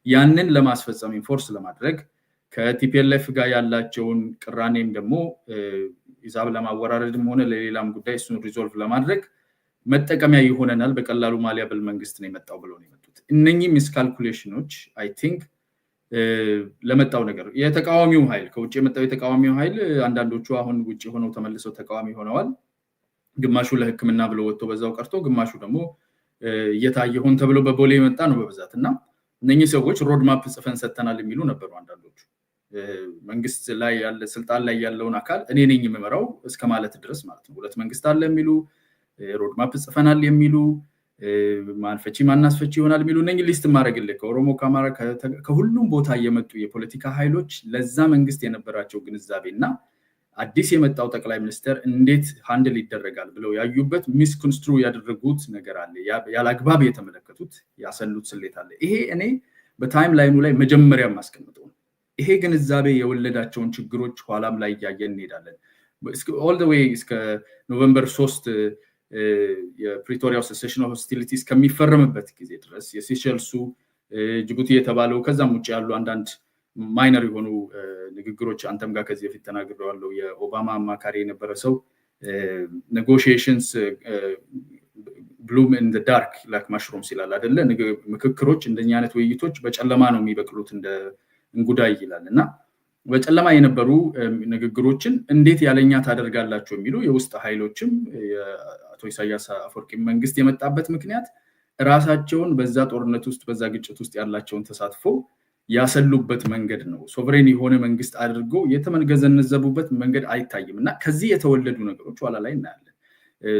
E: ያንን ለማስፈጸም ኢንፎርስ ለማድረግ ከቲፒኤልኤፍ ጋር ያላቸውን ቅራኔም ደግሞ ሂሳብ ለማወራረድም ሆነ ለሌላም ጉዳይ እሱን ሪዞልቭ ለማድረግ መጠቀሚያ ይሆነናል በቀላሉ ማሊያብል መንግስት ነው የመጣው ብለው ነው የመጡት። እነኚህ ሚስካልኩሌሽኖች አይ ቲንክ ለመጣው ነገር የተቃዋሚው ኃይል ከውጭ የመጣው የተቃዋሚው ኃይል አንዳንዶቹ አሁን ውጭ ሆነው ተመልሰው ተቃዋሚ ሆነዋል። ግማሹ ለሕክምና ብሎ ወጥቶ በዛው ቀርቶ ግማሹ ደግሞ እየታየ ሆን ተብሎ በቦሌ የመጣ ነው በብዛት እና እነኚህ ሰዎች ሮድማፕ ጽፈን ሰጥተናል የሚሉ ነበሩ አንዳንዶቹ። መንግስት ላይ ያለ ስልጣን ላይ ያለውን አካል እኔ ነኝ የምመራው እስከ ማለት ድረስ ማለት ነው። ሁለት መንግስት አለ የሚሉ ሮድማፕ ጽፈናል የሚሉ ማንፈቺ ማናስፈቺ ይሆናል የሚሉ እነኚህ ሊስት ማድረግልህ ከኦሮሞ ከአማራ ከሁሉም ቦታ የመጡ የፖለቲካ ኃይሎች ለዛ መንግስት የነበራቸው ግንዛቤና አዲስ የመጣው ጠቅላይ ሚኒስትር እንዴት ሃንድል ይደረጋል ብለው ያዩበት ሚስኮንስትሩ ያደረጉት ነገር አለ። ያላግባብ የተመለከቱት ያሰሉት ስሌት አለ። ይሄ እኔ በታይም ላይኑ ላይ መጀመሪያ ማስቀምጠው ነው። ይሄ ግንዛቤ የወለዳቸውን ችግሮች ኋላም ላይ እያየን እንሄዳለን። ኦል ዘ ዌይ እስከ ኖቬምበር 3 የፕሪቶሪያው ሴሴሽን ኦፍ ሆስቲሊቲስ ከሚፈረምበት ጊዜ ድረስ የሴሸልሱ ጅቡቲ የተባለው ከዛም ውጭ ያሉ አንዳንድ ማይነር የሆኑ ንግግሮች አንተም ጋር ከዚህ በፊት ተናግሬዋለሁ። የኦባማ አማካሪ የነበረ ሰው ኔጎሺዬሽንስ ብሉም ኢን ዘ ዳርክ ላይክ ማሽሩምስ ይላል አይደለ? ምክክሮች እንደኛ አይነት ውይይቶች በጨለማ ነው የሚበቅሉት እንደ እንጉዳይ ይላል እና በጨለማ የነበሩ ንግግሮችን እንዴት ያለኛ ታደርጋላችሁ የሚሉ የውስጥ ኃይሎችም የአቶ ኢሳያስ አፈወርቂ መንግስት የመጣበት ምክንያት ራሳቸውን በዛ ጦርነት ውስጥ በዛ ግጭት ውስጥ ያላቸውን ተሳትፎ ያሰሉበት መንገድ ነው። ሶቨሬን የሆነ መንግስት አድርጎ የተመንገዘነዘቡበት መንገድ አይታይም እና ከዚህ የተወለዱ ነገሮች ኋላ ላይ እናያለን።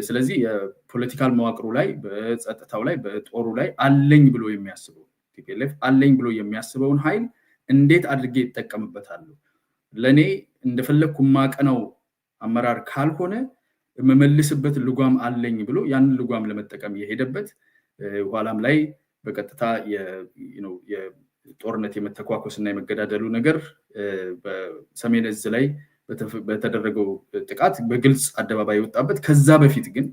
E: ስለዚህ የፖለቲካል መዋቅሩ ላይ በጸጥታው ላይ በጦሩ ላይ አለኝ ብሎ የሚያስበው ቲፒኤልኤፍ አለኝ ብሎ የሚያስበውን ኃይል እንዴት አድርጌ ይጠቀምበታል? ለኔ እንደፈለኩ ማቀነው አመራር ካልሆነ መመልስበት ልጓም አለኝ ብሎ ያንን ልጓም ለመጠቀም የሄደበት ኋላም ላይ በቀጥታ የጦርነት የመተኳኮስና የመገዳደሉ ነገር በሰሜን እዝ ላይ በተደረገው ጥቃት በግልጽ አደባባይ የወጣበት ከዛ በፊት ግን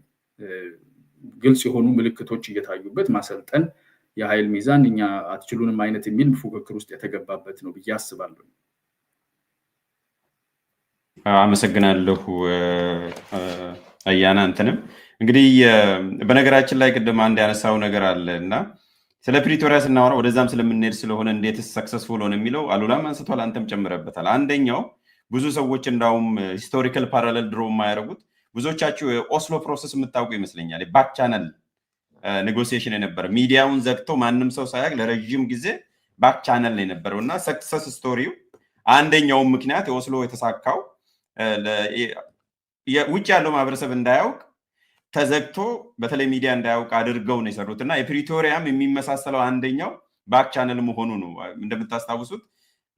E: ግልጽ የሆኑ ምልክቶች እየታዩበት ማሰልጠን የኃይል ሚዛን እኛ አትችሉንም አይነት የሚል ፉክክር ውስጥ የተገባበት ነው ብዬ አስባለሁ።
A: አመሰግናለሁ አያና። አንተንም እንግዲህ በነገራችን ላይ ቅድም አንድ ያነሳው ነገር አለ እና ስለ ፕሪቶሪያ ስናወራ ወደዛም ስለምንሄድ ስለሆነ እንዴት ሰክሰስፉል ሆነ የሚለው አሉላም አንስቷል፣ አንተም ጨምረበታል። አንደኛው ብዙ ሰዎች እንዳውም ሂስቶሪካል ፓራሌል ድሮ የማያደርጉት ብዙዎቻችሁ የኦስሎ ፕሮሰስ የምታውቁ ይመስለኛል። ባክ ቻነል ኔጎሲዬሽን የነበረ ሚዲያውን ዘግቶ ማንም ሰው ሳያውቅ ለረጅም ጊዜ ባክ ቻነል ነው የነበረው እና ሰክሰስ ስቶሪው አንደኛው ምክንያት የኦስሎ የተሳካው ውጭ ያለው ማህበረሰብ እንዳያውቅ ተዘግቶ በተለይ ሚዲያ እንዳያውቅ አድርገው ነው የሰሩት እና የፕሪቶሪያም የሚመሳሰለው አንደኛው ባክ ቻነል መሆኑ ነው። እንደምታስታውሱት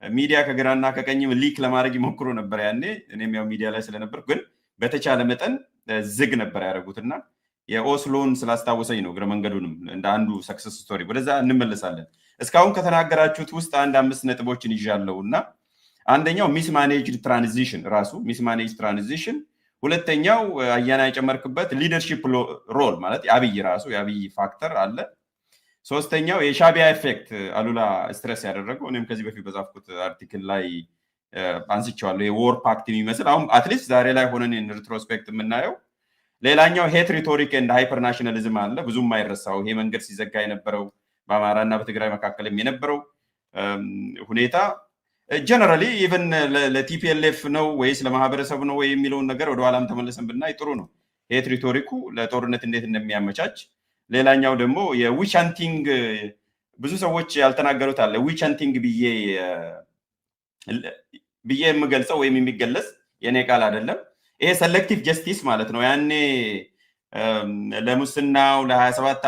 A: ሚዲያ ከግራና ከቀኝም ሊክ ለማድረግ ይሞክሩ ነበር ያኔ። እኔም ያው ሚዲያ ላይ ስለነበር ግን በተቻለ መጠን ዝግ ነበር ያደረጉትና የኦስሎን ስላስታወሰኝ ነው እግረ መንገዱንም እንደ አንዱ ሰክሰስ ስቶሪ ወደዛ እንመለሳለን። እስካሁን ከተናገራችሁት ውስጥ 5 ነጥቦችን ይዣለሁ እና አንደኛው ሚስ ማኔጅድ ትራንዚሽን ራሱ ሚስ ማኔጅድ ትራንዚሽን፣ ሁለተኛው አያና የጨመርክበት ሊደርሺፕ ሮል ማለት የአብይ ራሱ የአብይ ፋክተር አለ፣ ሶስተኛው የሻቢያ ኤፌክት አሉላ ስትረስ ያደረገው እኔም ከዚህ በፊት በጻፍኩት አርቲክል ላይ አንስቼዋለሁ። የዎር ፓክት የሚመስል አሁን አትሊስት ዛሬ ላይ ሆነን ሪትሮስፔክት የምናየው። ሌላኛው ሄት ሪቶሪክ ኤንድ ሃይፐር ናሽናሊዝም አለ፣ ብዙም የማይረሳው ይሄ መንገድ ሲዘጋ የነበረው በአማራና በትግራይ መካከልም የነበረው ሁኔታ ጀነራሊ ኢቨን ለቲፒኤልኤፍ ነው ወይስ ለማህበረሰቡ ነው ወይ የሚለውን ነገር ወደኋላም ተመለሰን ብናይ ጥሩ ነው። ሄት ሪቶሪኩ ለጦርነት እንዴት እንደሚያመቻች። ሌላኛው ደግሞ የዊች ሃንቲንግ ብዙ ሰዎች ያልተናገሩት አለ። ዊች ሃንቲንግ ብዬ የምገልጸው ወይም የሚገለጽ የኔ ቃል አይደለም። ይሄ ሰሌክቲቭ ጀስቲስ ማለት ነው። ያኔ ለሙስናው ለ27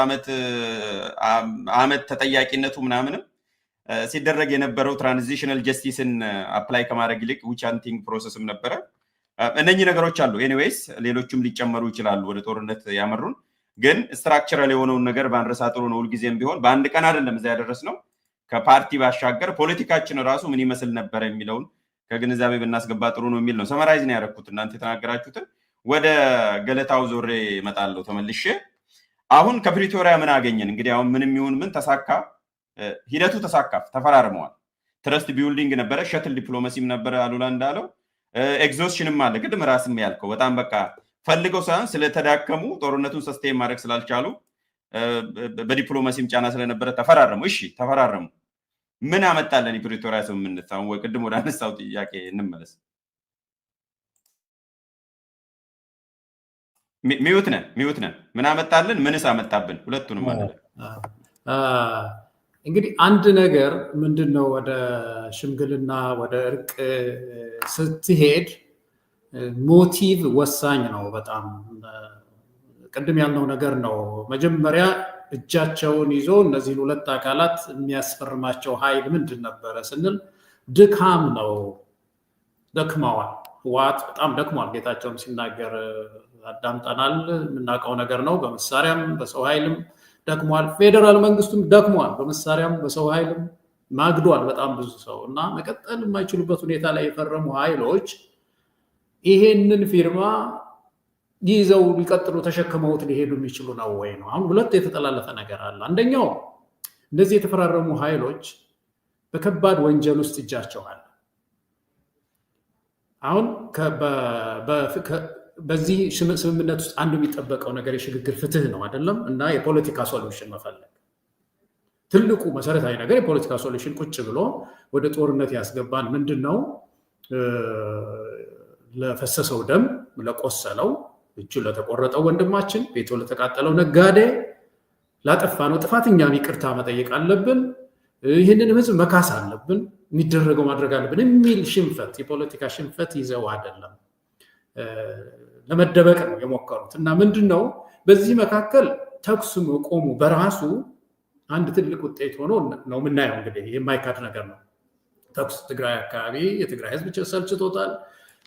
A: ዓመት ተጠያቂነቱ ምናምንም ሲደረግ የነበረው ትራንዚሽናል ጀስቲስን አፕላይ ከማድረግ ይልቅ ዊች ሃንቲንግ ፕሮሰስም ነበረ። እነኚህ ነገሮች አሉ። ኤኒዌይስ ሌሎችም ሊጨመሩ ይችላሉ ወደ ጦርነት ያመሩን። ግን ስትራክቸራል የሆነውን ነገር ባንረሳ ጥሩ ነው። ሁልጊዜም ቢሆን በአንድ ቀን አይደለም እዛ ያደረስነው። ከፓርቲ ባሻገር ፖለቲካችን ራሱ ምን ይመስል ነበር የሚለውን ከግንዛቤ ብናስገባ ጥሩ ነው የሚል ነው። ሰመራይዝ ነው ያደረኩት እናንተ የተናገራችሁትን። ወደ ገለታው ዞሬ እመጣለሁ ተመልሼ። አሁን ከፕሪቶሪያ ምን አገኘን? እንግዲህ አሁን ምንም ይሁን ምን ተሳካ፣ ሂደቱ ተሳካ፣ ተፈራርመዋል። ትረስት ቢልዲንግ ነበረ፣ ሸትል ዲፕሎማሲም ነበረ አሉላ እንዳለው፣ ኤግዞስሽንም አለ። ቅድም ራስም ያልከው በጣም በቃ ፈልገው ሳይሆን ስለተዳከሙ ጦርነቱን ሰስቴን ማድረግ ስላልቻሉ በዲፕሎማሲም ጫና ስለነበረ ተፈራረሙ። እሺ ተፈራረሙ። ምን አመጣለን የፕሪቶሪያ ስምምነት? አሁን ወይ ቅድም ወደ አነሳው ጥያቄ እንመለስ። ሚዩት ነን። ምን አመጣለን? ምንስ አመጣብን? ሁለቱንም ማለት ነው።
B: እንግዲህ አንድ ነገር ምንድነው፣ ወደ ሽምግልና ወደ እርቅ ስትሄድ ሞቲቭ ወሳኝ ነው በጣም። ቅድም ያልነው ነገር ነው። መጀመሪያ እጃቸውን ይዞ እነዚህን ሁለት አካላት የሚያስፈርማቸው ኃይል ምንድን ነበረ ስንል ድካም ነው። ደክመዋል። ህወሓት በጣም ደክሟል። ጌታቸውም ሲናገር አዳምጠናል። የምናውቀው ነገር ነው። በመሳሪያም በሰው ኃይልም ደክሟል። ፌዴራል መንግስቱም ደክሟል። በመሳሪያም በሰው ኃይልም ማግዷል በጣም ብዙ ሰው እና መቀጠል የማይችሉበት ሁኔታ ላይ የፈረሙ ኃይሎች ይሄንን ፊርማ ይዘው ሊቀጥሉ ተሸክመውት ሊሄዱ የሚችሉ ነው ወይ ነው። አሁን ሁለት የተጠላለፈ ነገር አለ። አንደኛው እነዚህ የተፈራረሙ ኃይሎች በከባድ ወንጀል ውስጥ እጃቸው አለ። አሁን በዚህ ስምምነት ውስጥ አንዱ የሚጠበቀው ነገር የሽግግር ፍትህ ነው አይደለም? እና የፖለቲካ ሶሉሽን መፈለግ ትልቁ መሰረታዊ ነገር የፖለቲካ ሶሉሽን ቁጭ ብሎ ወደ ጦርነት ያስገባን ምንድን ነው? ለፈሰሰው ደም፣ ለቆሰለው እጁ ለተቆረጠው ወንድማችን፣ ቤቱ ለተቃጠለው ነጋዴ፣ ላጠፋ ነው ጥፋት እኛም ይቅርታ መጠየቅ አለብን፣ ይህንን ህዝብ መካስ አለብን፣ የሚደረገው ማድረግ አለብን የሚል ሽንፈት፣ የፖለቲካ ሽንፈት ይዘው አይደለም ለመደበቅ ነው የሞከሩት። እና ምንድን ነው በዚህ መካከል ተኩስ መቆሙ በራሱ አንድ ትልቅ ውጤት ሆኖ ነው የምናየው። እንግዲህ የማይካድ ነገር ነው። ተኩስ ትግራይ አካባቢ የትግራይ ህዝብ ሰልችቶታል።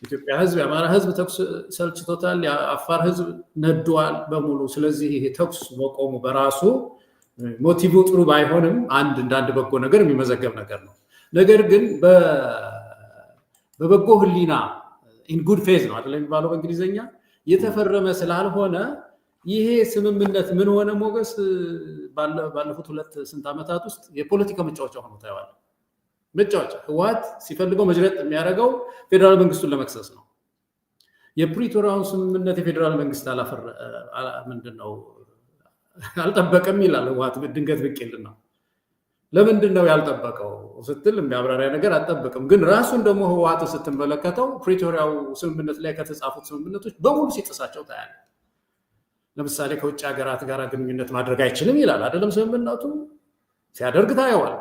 B: ኢትዮጵያ ህዝብ፣ የአማራ ህዝብ ተኩስ ሰልችቶታል። የአፋር ህዝብ ነዷል በሙሉ። ስለዚህ ይሄ ተኩስ መቆሙ በራሱ ሞቲቭ ጥሩ ባይሆንም አንድ በጎ ነገር የሚመዘገብ ነገር ነው። ነገር ግን በበጎ ህሊና ኢን ጉድ ፌዝ ነው አይደል የሚባለው በእንግሊዝኛ የተፈረመ ስላልሆነ ይሄ ስምምነት ምን ሆነ ሞገስ ባለፉት ሁለት ስንት ዓመታት ውስጥ የፖለቲካ መጫወቻ ሆኖ ታየዋል። መጫወቻ ህወሓት ሲፈልገው መጅረጥ የሚያደርገው ፌዴራል መንግስቱን ለመክሰስ ነው። የፕሪቶሪያውን ስምምነት የፌዴራል መንግስት ምንድነው አልጠበቀም ይላል ህወሓት ድንገት ብቅ ይልና ለምንድን ነው ያልጠበቀው ስትል የሚያብራሪያ ነገር አልጠበቅም። ግን ራሱን ደግሞ ህወሓት ስትመለከተው ፕሪቶሪያው ስምምነት ላይ ከተጻፉት ስምምነቶች በሙሉ ሲጥሳቸው ታያለ። ለምሳሌ ከውጭ ሀገራት ጋር ግንኙነት ማድረግ አይችልም ይላል አይደለም ስምምነቱ፣ ሲያደርግ ታየዋል።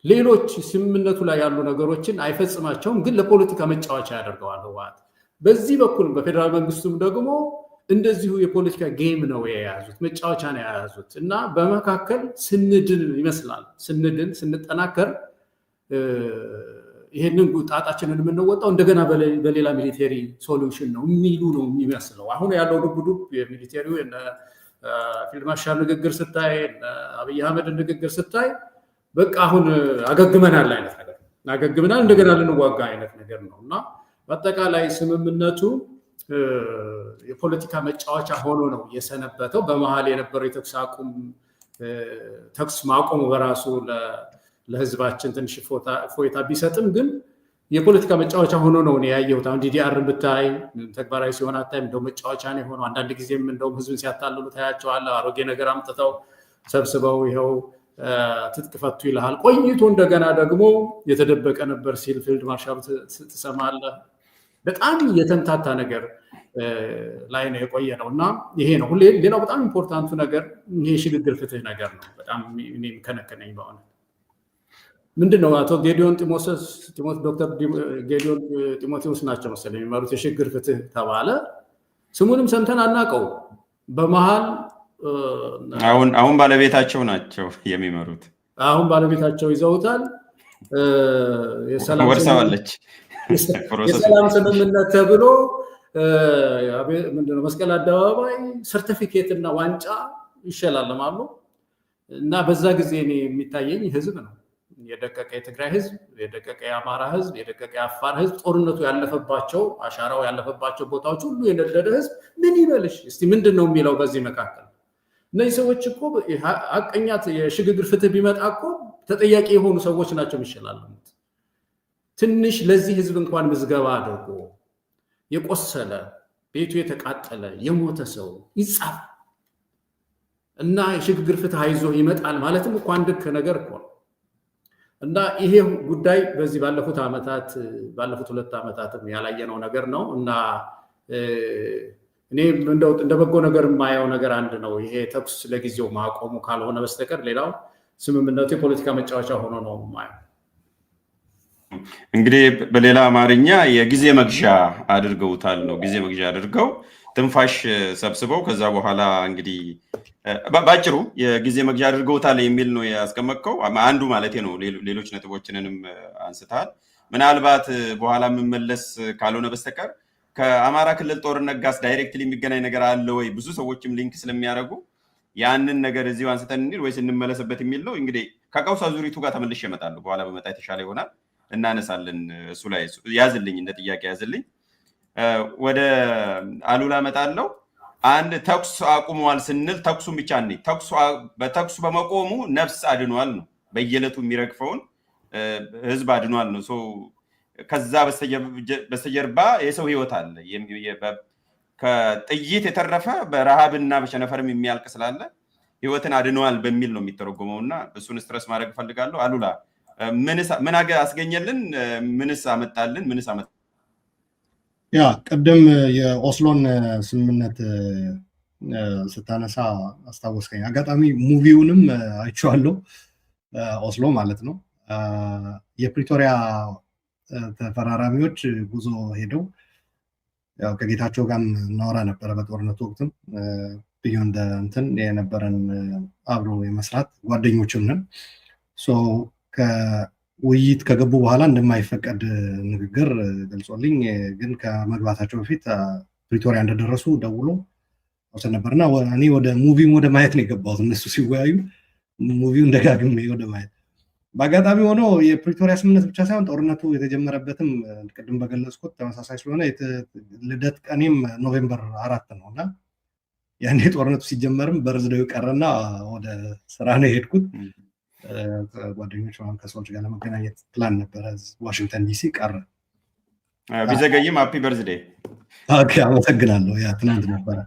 B: ሌሎች ስምምነቱ ላይ ያሉ ነገሮችን አይፈጽማቸውም፣ ግን ለፖለቲካ መጫወቻ ያደርገዋል ህወሓት። በዚህ በኩል በፌዴራል መንግስቱም ደግሞ እንደዚሁ የፖለቲካ ጌም ነው የያዙት፣ መጫወቻ ነው የያዙት። እና በመካከል ስንድን ይመስላል ስንጠናከር ይሄንን ጣጣችንን የምንወጣው እንደገና በሌላ ሚሊቴሪ ሶሉሽን ነው የሚሉ ነው የሚመስለው። አሁን ያለው ዱብ የሚሊቴሪው ፊልድ ማርሻል ንግግር ስታይ፣ አብይ አህመድ ንግግር ስታይ በቃ አሁን አገግመናል አይነት ነገር አገግመናል እንደገና ልንዋጋ አይነት ነገር ነው። እና በአጠቃላይ ስምምነቱ የፖለቲካ መጫወቻ ሆኖ ነው የሰነበተው። በመሀል የነበረው ተኩስ ማቆሙ በራሱ ለህዝባችን ትንሽ ፎይታ ቢሰጥም ግን የፖለቲካ መጫወቻ ሆኖ ነው ያየሁት። አሁን ዲዲአርን ብታይ ተግባራዊ ሲሆን አታይም፣ እንደው መጫወቻ ነው የሆነው። አንዳንድ ጊዜም እንደውም ህዝብን ሲያታልሉ ታያቸዋለህ። አሮጌ ነገር አምጥተው ሰብስበው ይኸው ትጥቅ ፈቱ ይልሃል። ቆይቶ እንደገና ደግሞ የተደበቀ ነበር ሲል ፊልድ ማርሻል ትሰማለህ። በጣም የተምታታ ነገር ላይ ነው የቆየ ነው እና ይሄ ነው ሌላው በጣም ኢምፖርታንቱ ነገር ይሄ ሽግግር ፍትህ ነገር ነው። በጣም ከነከነኝ በሆነ ምንድን ነው አቶ ጌዲዮን ዶክተር ጌዲዮን ጢሞቴዎስ ናቸው መሰለኝ የሚመሩት የሽግግር ፍትህ ተባለ። ስሙንም ሰምተን አናውቀው። በመሀል
A: አሁን ባለቤታቸው ናቸው የሚመሩት።
B: አሁን ባለቤታቸው ይዘውታል።
A: ወርሰዋለች።
B: የሰላም ስምምነት ተብሎ ምንድነው መስቀል አደባባይ ሰርቲፊኬት እና ዋንጫ ይሸላለማሉ። እና በዛ ጊዜ እኔ የሚታየኝ ህዝብ ነው የደቀቀ የትግራይ ህዝብ፣ የደቀቀ የአማራ ህዝብ፣ የደቀቀ የአፋር ህዝብ፣ ጦርነቱ ያለፈባቸው አሻራው ያለፈባቸው ቦታዎች ሁሉ የነደደ ህዝብ ምን ይበልሽ እስቲ ምንድን ነው የሚለው በዚህ መካከል? እነዚህ ሰዎች እኮ ሀቀኛት የሽግግር ፍትህ ቢመጣ እኮ ተጠያቂ የሆኑ ሰዎች ናቸው የሚሸላለሙት። ትንሽ ለዚህ ህዝብ እንኳን ምዝገባ አድርጎ የቆሰለ ቤቱ የተቃጠለ የሞተ ሰው ይጻፍ እና የሽግግር ፍትህ አይዞ ይመጣል ማለትም እኮ አንድ ነገር እኮ ነው። እና ይሄ ጉዳይ በዚህ ባለፉት 2 ዓመታትም ያላየነው ነገር ነው። እና እኔ እንደ በጎ ነገር የማየው ነገር አንድ ነው። ይሄ ተኩስ ለጊዜው ማቆሙ ካልሆነ በስተቀር ሌላው ስምምነቱ የፖለቲካ መጫወቻ ሆኖ ነው የማየው።
A: እንግዲህ በሌላ አማርኛ የጊዜ መግዣ አድርገውታል ነው። ጊዜ መግዣ አድርገው ትንፋሽ ሰብስበው ከዛ በኋላ እንግዲህ ባጭሩ የጊዜ መግዣ አድርገውታል የሚል ነው ያስቀመጥከው። አንዱ ማለቴ ነው። ሌሎች ነጥቦችንንም አንስተሃል። ምናልባት በኋላ የምመለስ ካልሆነ በስተቀር ከአማራ ክልል ጦርነት ጋር ዳይሬክትሊ የሚገናኝ ነገር አለ ወይ? ብዙ ሰዎችም ሊንክ ስለሚያደርጉ ያንን ነገር እዚሁ አንስተን እንሂድ ወይስ እንመለስበት የሚል ነው። እንግዲህ ከቀውስ አዙሪቱ ጋር ተመልሼ እመጣለሁ። በኋላ በመጣ የተሻለ ይሆናል፣ እናነሳለን። እሱ ላይ ያዝልኝ፣ እንደ ጥያቄ ያዝልኝ። ወደ አሉላ መጣለው። አንድ ተኩስ አቁመዋል ስንል ተኩሱን ብቻ ነኝ በተኩሱ በመቆሙ ነፍስ አድኗል ነው። በየዕለቱ የሚረግፈውን ህዝብ አድኗል ነው። ከዛ በስተጀርባ የሰው ህይወት አለ። ከጥይት የተረፈ በረሃብና በቸነፈርም የሚያልቅ ስላለ ህይወትን አድኗል በሚል ነው የሚተረጎመው እና እሱን ስትረስ ማድረግ ፈልጋለሁ። አሉላ ምን አስገኘልን? ምንስ አመጣልን?
D: ያ ቅድም የኦስሎን ስምምነት ስታነሳ አስታወስከኝ። አጋጣሚ ሙቪውንም አይቼዋለሁ። ኦስሎ ማለት ነው። የፕሪቶሪያ ተፈራራሚዎች ጉዞ ሄደው ያው ከጌታቸው ጋር እናወራ ነበረ። በጦርነቱ ወቅትም ቢዮንድ እንትን የነበረን አብሮ የመስራት ጓደኞችም ነን። ከውይይት ከገቡ በኋላ እንደማይፈቀድ ንግግር ገልጾልኝ፣ ግን ከመግባታቸው በፊት ፕሪቶሪያ እንደደረሱ ደውሎ ወሰን ነበርና እኔ ወደ ሙቪው ወደ ማየት ነው የገባሁት። እነሱ ሲወያዩ ሙቪውን ደጋግሜ ወደ ማየት። በአጋጣሚ ሆኖ የፕሪቶሪያ ስምምነት ብቻ ሳይሆን ጦርነቱ የተጀመረበትም ቅድም በገለጽኩት ተመሳሳይ ስለሆነ ልደት ቀኔም ኖቬምበር 4 ነው እና ያኔ ጦርነቱ ሲጀመርም በርዝዴው ቀረና ወደ ስራ ነው የሄድኩት። ጓደኞች ከሰዎች ጋር ለመገናኘት ፕላን ነበረ። ዋሽንግተን ዲሲ ቀረ።
A: ቢዘገይም ሃፒ በርዝዴ።
D: አመሰግናለሁ። ያ ትናንት ነበረ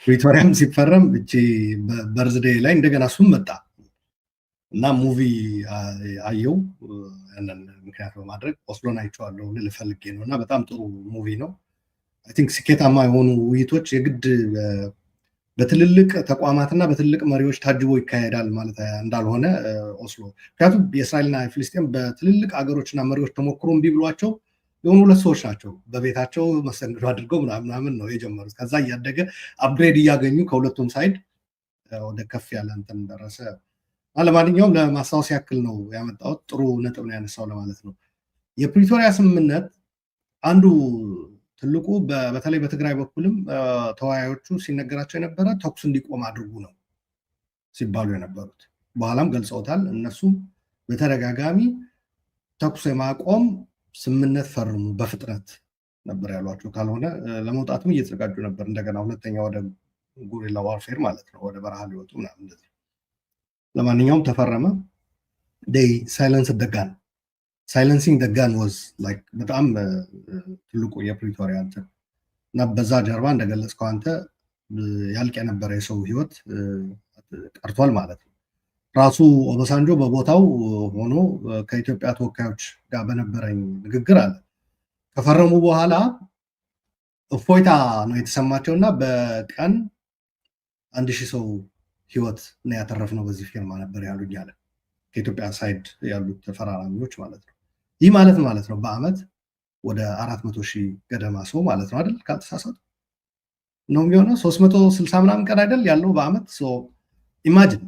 D: ፕሪቶሪያም ሲፈረም እቺ በርዝዴ ላይ እንደገና እሱም መጣ እና ሙቪ አየው። ያንን ምክንያት በማድረግ ኦስሎን አይቼዋለሁ ልል ፈልጌ ነው እና በጣም ጥሩ ሙቪ ነው። አይ ቲንክ ስኬታማ የሆኑ ውይይቶች የግድ በትልልቅ ተቋማትና በትልልቅ መሪዎች ታጅቦ ይካሄዳል ማለት እንዳልሆነ ኦስሎ። ምክንያቱም የእስራኤልና የፍልስጤም በትልልቅ አገሮችና መሪዎች ተሞክሮ እምቢ ብሏቸው የሆኑ ሁለት ሰዎች ናቸው በቤታቸው መስተንግዶ አድርገው ምናምን ነው የጀመሩት። ከዛ እያደገ አፕግሬድ እያገኙ ከሁለቱም ሳይድ ወደ ከፍ ያለ እንትን ደረሰ። ለማንኛውም ለማስታወስ ያክል ነው ያመጣሁት። ጥሩ ነጥብ ነው ያነሳው ለማለት ነው። የፕሪቶሪያ ስምምነት አንዱ ትልቁ በተለይ በትግራይ በኩልም ተወያዮቹ ሲነገራቸው የነበረ ተኩስ እንዲቆም አድርጉ ነው ሲባሉ የነበሩት። በኋላም ገልጸውታል። እነሱም በተደጋጋሚ ተኩስ የማቆም ስምምነት ፈርሙ በፍጥነት ነበር ያሏቸው። ካልሆነ ለመውጣትም እየተዘጋጁ ነበር። እንደገና ሁለተኛ ወደ ጉሪላ ዋርፌር ማለት ነው፣ ወደ በረሃ ሊወጡ ምናምን እንደዚህ። ለማንኛውም ተፈረመ። ሳይለንስ ደጋን ሳይለንሲንግ ደጋን ወዝ ላይክ በጣም ትልቁ የፕሪቶሪያ እንትን እና በዛ ጀርባ እንደገለጽከው አንተ ያልቅ የነበረ የሰው ህይወት ቀርቷል ማለት ነው። ራሱ ኦባሳንጆ በቦታው ሆኖ ከኢትዮጵያ ተወካዮች ጋር በነበረኝ ንግግር አለ ከፈረሙ በኋላ እፎይታ ነው የተሰማቸውና በቀን 1000 ሰው ህይወት ነው ያተረፍነው በዚህ ፊርማ ነበር ያሉኝ አለ። ከኢትዮጵያ ሳይድ ያሉት ተፈራራሚዎች ማለት ነው። ይህ ማለት ነው በአመት ወደ 400,000 ገደማ ሰው ማለት ነው አይደል? ካልተሳሳቱ ነው የሚሆነው 360 ምናምን ቀን አይደል ያለው በአመት። ኢማጂን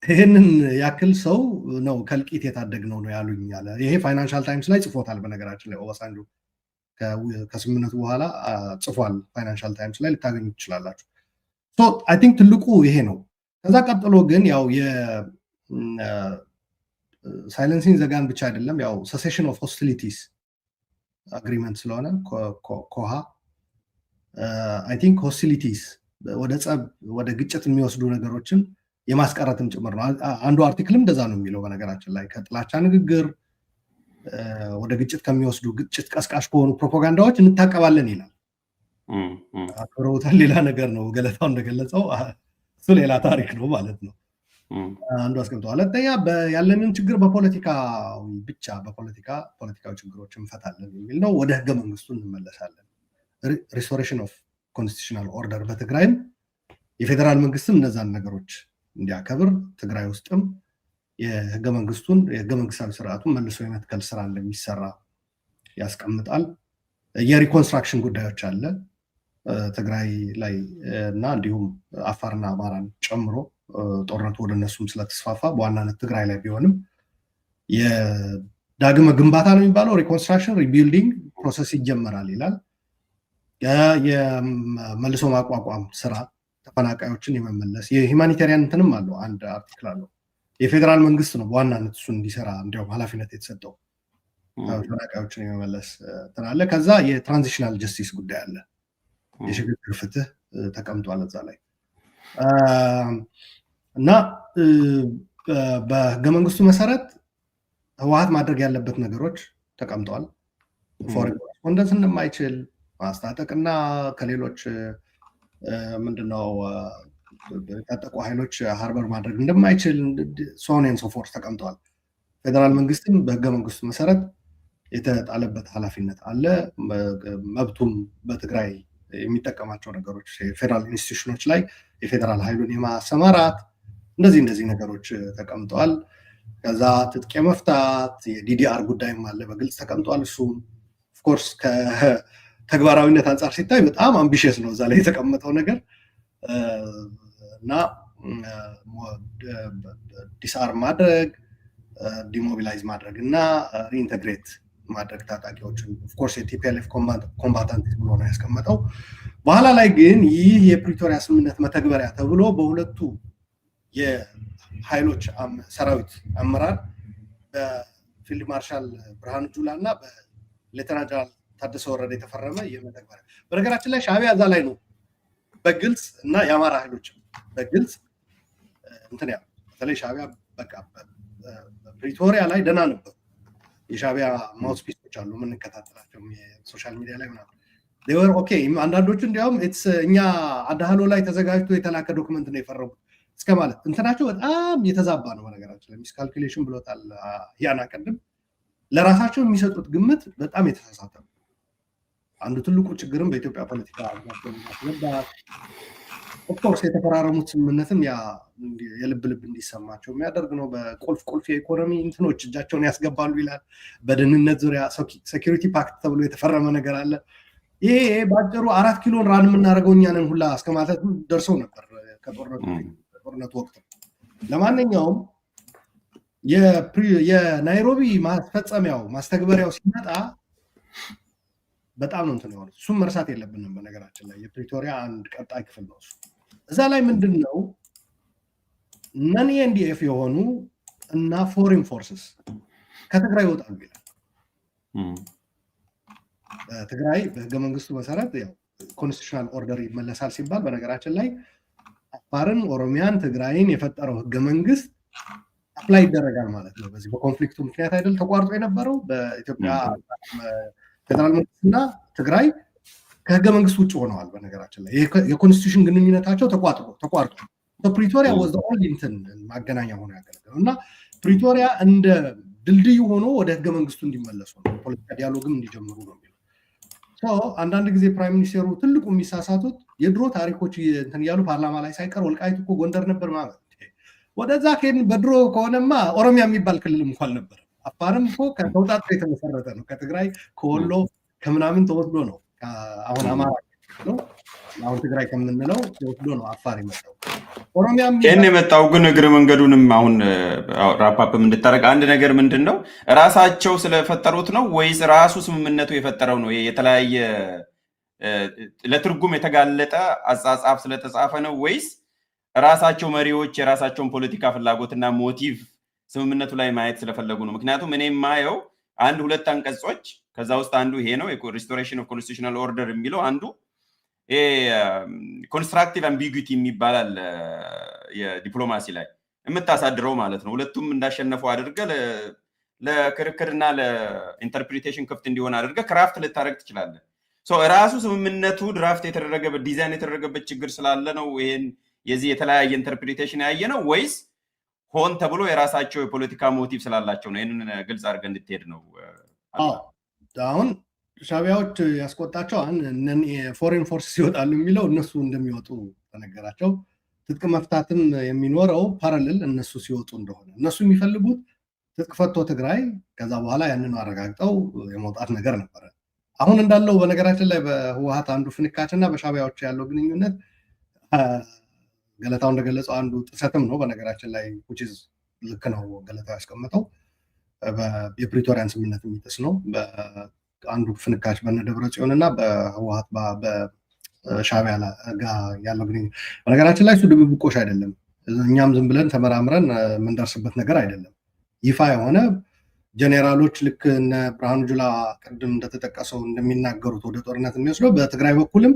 D: ይህንን ያክል ሰው ነው ከልቂት የታደግነው ነው ያሉኝ አለ። ይሄ ፋይናንሻል ታይምስ ላይ ጽፎታል። በነገራችን ላይ ኦባሳንጆ ከስምምነቱ በኋላ ጽፏል። ፋይናንሻል ታይምስ ላይ ልታገኙ ትችላላችሁ። አይ ቲንክ ትልቁ ይሄ ነው። ከዛ ቀጥሎ ግን ያው ሳይለንሲንግ ዘጋን ብቻ አይደለም፣ ያው ሰሴሽን ኦፍ ሆስቲሊቲስ አግሪመንት ስለሆነ ኮሃ አይ ቲንክ ሆስቲሊቲስ ወደ ጸብ ወደ ግጭት የሚወስዱ ነገሮችን የማስቀረትም ጭምር ነው። አንዱ አርቲክልም እንደዛ ነው የሚለው በነገራችን ላይ ከጥላቻ ንግግር ወደ ግጭት ከሚወስዱ ግጭት ቀስቃሽ ከሆኑ ፕሮፓጋንዳዎች እንታቀባለን ይላል። አክብረውታል። ሌላ ነገር ነው ገለታው እንደገለጸው እሱ ሌላ ታሪክ ነው ማለት ነው። አንዱ አስቀምጠዋል። ሁለተኛ ያለንን ችግር በፖለቲካዊ ብቻ ፖለቲካዊ ችግሮች እንፈታለን የሚል ነው። ወደ ህገ መንግስቱ እንመለሳለን። ሪስቶሬሽን ኦፍ ኮንስቲቱሽናል ኦርደር በትግራይም የፌዴራል መንግስትም እነዛን ነገሮች እንዲያከብር ትግራይ ውስጥም የህገ መንግስታዊ ስርዓቱን መልሶ የመትከል ስራ እንደሚሰራ ያስቀምጣል። የሪኮንስትራክሽን ጉዳዮች አለ ትግራይ ላይ እና እንዲሁም አፋርና አማራን ጨምሮ ጦርነቱ ወደ እነሱም ስለተስፋፋ በዋናነት ትግራይ ላይ ቢሆንም የዳግመ ግንባታ ነው የሚባለው ሪኮንስትራክሽን ሪቢልዲንግ ፕሮሰስ ይጀመራል ይላል። የመልሶ ማቋቋም ስራ ተፈናቃዮችን የመመለስ የሂማኒታሪያን እንትንም አለው። አንድ አርቲክል አለው። የፌዴራል መንግስት ነው በዋናነት እሱን እንዲሰራ እንዲያውም ኃላፊነት የተሰጠው ተፈናቃዮችን የመመለስ ትናለ። ከዛ የትራንዚሽናል ጀስቲስ ጉዳይ አለ። የሽግግር ፍትህ ተቀምጧል እዛ ላይ እና በህገ መንግስቱ መሰረት ህወሓት ማድረግ ያለበት ነገሮች ተቀምጠዋል። ፎሬን ኮረስፖንደንስ እንደማይችል ማስታጠቅና ከሌሎች ምንድነው የታጠቁ ኃይሎች ሃርበር ማድረግ እንደማይችል ሶኔን ሶፎርስ ተቀምጠዋል። ፌዴራል መንግስትም በህገ መንግስቱ መሰረት የተጣለበት ኃላፊነት አለ። መብቱም በትግራይ የሚጠቀማቸው ነገሮች የፌዴራል ኢንስቲትዩሽኖች ላይ የፌዴራል ኃይሉን የማሰማራት እንደዚህ ነገሮች ተቀምጠዋል። ከዛ ትጥቅ የመፍታት የዲዲአር ጉዳይም አለ በግልጽ ተቀምጧል። እሱም ኦፍኮርስ ከተግባራዊነት አንጻር ሲታይ በጣም አምቢሽየስ ነው እዛ ላይ የተቀመጠው ነገር እና ዲስአርም ማድረግ ዲሞቢላይዝ ማድረግ እና ሪኢንተግሬት ማድረግ ታጣቂዎችን ኦፍኮርስ የቲፒኤልኤፍ ኮምባታንት ብሎ ነው ያስቀመጠው። በኋላ ላይ ግን ይህ የፕሪቶሪያ ስምምነት መተግበሪያ ተብሎ በሁለቱ የኃይሎች ሰራዊት አመራር በፊልድ ማርሻል ብርሃኑ ጁላ እና በሌተናንት ጀነራል ታደሰ ወረደ የተፈረመ የመተግበሪያ በነገራችን ላይ ሻዕቢያ እዛ ላይ ነው በግልጽ እና የአማራ ኃይሎች በግልጽ እንትን ያው በተለይ ሻዕቢያ በቃ ፕሪቶሪያ ላይ ደህና ነበሩ። የሻዕቢያ ማውስፒሶች አሉ የምንከታተላቸው የሶሻል ሚዲያ ላይ ምናምን ዴወር ኦኬ። አንዳንዶቹ እንዲያውም እኛ አዳህሎ ላይ ተዘጋጅቶ የተላከ ዶክመንት ነው የፈረሙት እስከ ማለት እንትናቸው በጣም የተዛባ ነው። በነገራችን ላይ ሚስካልኩሌሽን ብሎታል ያና ቀድም ለራሳቸው የሚሰጡት ግምት በጣም የተሳሳተ ነው። አንዱ ትልቁ ችግርም በኢትዮጵያ ፖለቲካ ነበር። ኦፍኮርስ የተፈራረሙት ስምምነትም ያ የልብ እንዲሰማቸው የሚያደርግ ነው። በቁልፍ የኢኮኖሚ እንትኖች እጃቸውን ያስገባሉ ይላል። በደህንነት ዙሪያ ሴኪሪቲ ፓክት ተብሎ የተፈረመ ነገር አለ። ይሄ በአጭሩ 4 ኪሎን ራን የምናደርገው እኛ ነን ሁላ እስከ ማለት ደርሰው ነበር ከጦርነቱ ወቅት። ለማንኛውም የናይሮቢ ማስተግበሪያው ሲመጣ በጣም ነው እንትን የሆነው። እሱም መርሳት የለብንም። በነገራችን ላይ የፕሪቶሪያ አንድ ቀጣይ ክፍል ነው እሱ። እዛ ላይ ምንድን ነው ነን ኤንዲኤፍ የሆኑ እና ፎሬን ፎርስስ ከትግራይ ይወጣሉ ይላል። በትግራይ በህገ መንግስቱ መሰረት ያው ኮንስቲቱሽናል ኦርደር ይመለሳል ሲባል በነገራችን ላይ አፋርን፣ ኦሮሚያን፣ ትግራይን የፈጠረው ህገ መንግስት አፕላይ ይደረጋል ማለት ነው። በዚህ በኮንፍሊክቱ ምክንያት አይደል ተቋርጦ የነበረው በኢትዮጵያ ፌደራል መንግስትና ትግራይ ከህገ መንግስት ውጭ ሆነዋል። በነገራችን ላይ የኮንስቲቱሽን ግንኙነታቸው ተቋርጦ ፕሪቶሪያ ወዘ ኦንሊ እንትን ማገናኛ ሆኖ ያገለገለው እና ፕሪቶሪያ እንደ ድልድዩ ሆኖ ወደ ህገ መንግስቱ እንዲመለሱ ነው፣ ፖለቲካ ዲያሎግም እንዲጀምሩ ነው የሚለው። አንዳንድ ጊዜ ፕራይም ሚኒስቴሩ ትልቁ የሚሳሳቱት የድሮ ታሪኮች እንትን እያሉ ፓርላማ ላይ ሳይቀር ወልቃይት እኮ ጎንደር ነበር ማለት ወደዛ ከሄድን በድሮ ከሆነማ ኦሮሚያ የሚባል ክልል እንኳን ነበር። አፋርም እኮ ከተውጣጡ የተመሰረተ ነው። ከትግራይ ከወሎ ከምናምን ተወስዶ ነው አሁን አማራ ነው አሁን ትግራይ ከምንለው ተወስዶ ነው አፋር የመጣው። ኦሮሚያም
A: ይሄን የመጣው ግን እግረ መንገዱንም አሁን ራፓፕም እንድታረቅ አንድ ነገር ምንድን ነው ራሳቸው ስለፈጠሩት ነው ወይስ ራሱ ስምምነቱ የፈጠረው ነው? የተለያየ ለትርጉም የተጋለጠ አጻጻፍ ስለተጻፈ ነው ወይስ ራሳቸው መሪዎች የራሳቸውን ፖለቲካ ፍላጎትና ሞቲቭ ስምምነቱ ላይ ማየት ስለፈለጉ ነው? ምክንያቱም እኔ የማየው 1-2 አንቀጾች ከዛ ውስጥ አንዱ ይሄ ነው ሪስቶሬሽን ኦፍ ኮንስቲቱሽናል ኦርደር የሚለው አንዱ ኮንስትራክቲቭ አምቢጉቲ የሚባላል የዲፕሎማሲ ላይ የምታሳድረው ማለት ነው። ሁለቱም እንዳሸነፉ አድርገ ለክርክርና ለኢንተርፕሪቴሽን ክፍት እንዲሆን አድርገ ክራፍት ልታደረግ ትችላለህ። ራሱ ስምምነቱ ድራፍት የተደረገበት ዲዛይን የተደረገበት ችግር ስላለ ነው ይሄን የዚህ የተለያየ ኢንተርፕሪቴሽን ያየ ነው ወይስ ሆን ተብሎ የራሳቸው የፖለቲካ ሞቲቭ ስላላቸው ነው? ይህንን ግልጽ አድርገህ እንድትሄድ ነው።
D: አሁን ሻዕቢያዎች ያስቆጣቸው ፎሬን ፎርስ ይወጣሉ የሚለው እነሱ እንደሚወጡ ተነገራቸው። ትጥቅ መፍታትም የሚኖረው ፓራሌል እነሱ ሲወጡ እንደሆነ እነሱ የሚፈልጉት ትጥቅ ፈቶ ትግራይ ከዛ በኋላ ያንን አረጋግጠው የመውጣት ነገር ነበረ። አሁን እንዳለው በነገራችን ላይ በህወሓት አንዱ ፍንካችና በሻዕቢያዎች ያለው ግንኙነት ገለታው እንደገለጸው አንዱ ጥሰትም ነው። በነገራችን ላይ ልክ ነው ገለታው ያስቀመጠው የፕሪቶሪያን ስምምነት የሚጥስ ነው። አንዱ ፍንካች በነደብረ ጽዮንና በህወሓት በሻዕቢያ ጋር ያለው ግንኙነት በነገራችን ላይ እሱ ድብብቆሽ አይደለም። እኛም ዝም ብለን ተመራምረን የምንደርስበት ነገር አይደለም። ይፋ የሆነ ጀነራሎች ልክ እነ ብርሃኑ ጁላ ቅድም እንደተጠቀሰው እንደሚናገሩት ወደ ጦርነት የሚወስደው በትግራይ በኩልም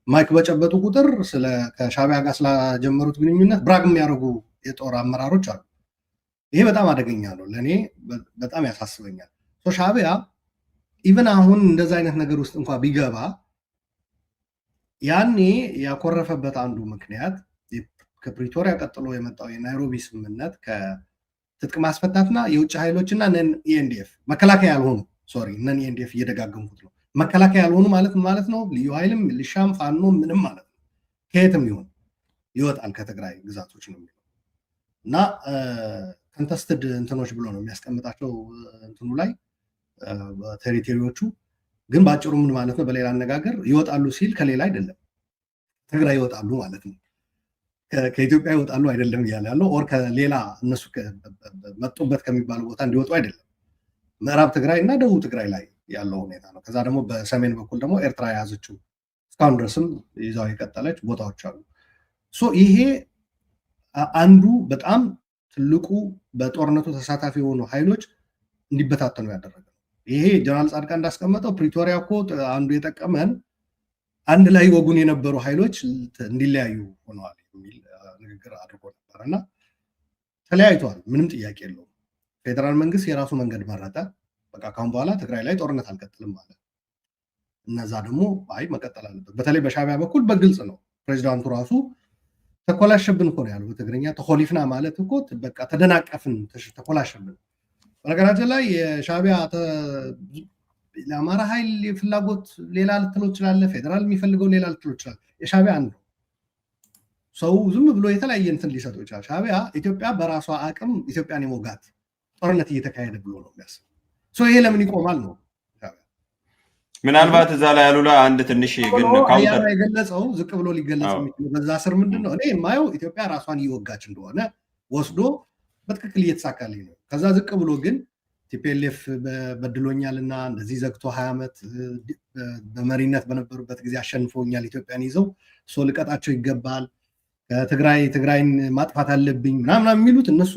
D: ማይክ በጨበጡ ቁጥር ከሻቢያ ጋር ስለጀመሩት ግንኙነት ብራግ የሚያደርጉ የጦር አመራሮች አሉ። ይሄ በጣም አደገኛ ነው፣ ለእኔ በጣም ያሳስበኛል። ሻቢያ ኢቨን አሁን እንደዛ አይነት ነገር ውስጥ እንኳ ቢገባ ያኔ ያኮረፈበት አንዱ ምክንያት ከፕሪቶሪያ ቀጥሎ የመጣው የናይሮቢ ስምምነት ከትጥቅ ማስፈታትና የውጭ ኃይሎችና ነን ኢኤንዲኤፍ መከላከያ ያልሆኑ ነን ኢኤንዲኤፍ እየደጋገምኩት ነው። መከላከያ ያልሆኑ ማለት ነው ልዩ ኃይልም ሚሊሻም ፋኖ ምንም ማለት ነው ከየትም ይሆን ይወጣል ከትግራይ ግዛቶች ነው የሚለው እና ኮንተስትድ እንትኖች ብሎ ነው የሚያስቀምጣቸው እንትኑ ላይ ቴሪቶሪዎቹ ግን ባጭሩ ምን ማለት ነው? በሌላ አነጋገር ይወጣሉ ሲል ከሌላ አይደለም ትግራይ ይወጣሉ ማለት ነው። ከኢትዮጵያ ይወጣሉ አይደለም እያለ ያለው ኦር ከሌላ እነሱ መጡበት ከሚባሉ ቦታ እንዲወጡ አይደለም። ምዕራብ ትግራይ እና ደቡብ ትግራይ ላይ ያለው ሁኔታ ነው። ከዛ ደግሞ በሰሜን በኩል ደግሞ ኤርትራ የያዘችው እስካሁን ድረስም ይዛው የቀጠለች ቦታዎች አሉ። ይሄ አንዱ በጣም ትልቁ በጦርነቱ ተሳታፊ የሆኑ ኃይሎች እንዲበታተኑ ያደረገ ነው። ይሄ ጀነራል ጻድቃን እንዳስቀመጠው ፕሪቶሪያ እኮ አንዱ የጠቀመን አንድ ላይ ወጉን የነበሩ ኃይሎች እንዲለያዩ ሆነዋል የሚል ንግግር አድርጎ ነበር እና ተለያይተዋል። ምንም ጥያቄ የለውም። ፌዴራል መንግስት የራሱ መንገድ መረጠ። በቃ ካሁን በኋላ ትግራይ ላይ ጦርነት አልቀጥልም ማለት እነዛ ደግሞ አይ መቀጠል አለበት። በተለይ በሻቢያ በኩል በግልጽ ነው። ፕሬዚዳንቱ ራሱ ተኮላሸብን እኮ ነው ያለው በትግርኛ። ተኮሊፍና ማለት እኮ በቃ ተደናቀፍን፣ ተኮላሸብን። በነገራችን ላይ የሻቢያ ለአማራ ኃይል ፍላጎት ሌላ ልትለው ይችላል፣ ፌዴራል የሚፈልገው ሌላ ልትለው ይችላል። የሻቢያ አንዱ ሰው ዝም ብሎ የተለያየ እንትን ሊሰጠው ይችላል። ሻቢያ ኢትዮጵያ በራሷ አቅም ኢትዮጵያን የመውጋት ጦርነት እየተካሄደ ብሎ ነው የሚያስብ። ይሄ ለምን ይቆማል ነው
A: ምናልባት እዛ ላይ ያሉላ አንድ ትንሽ ግን
D: ካውንተር የገለጸው ዝቅ ብሎ ሊገለጽ የሚችለው በዛ ስር ምንድነው እኔ የማየው ኢትዮጵያ ራሷን እየወጋች እንደሆነ ወስዶ በትክክል እየተሳካልኝ ነው። ከዛ ዝቅ ብሎ ግን ቲፒኤልኤፍ በድሎኛልና እንደዚህ ዘግቶ 20 ዓመት በመሪነት በነበሩበት ጊዜ አሸንፈውኛል፣ ኢትዮጵያን ይዘው ልቀጣቸው ይገባል፣ ትግራይን ማጥፋት አለብኝ ምናምን የሚሉት እነሱ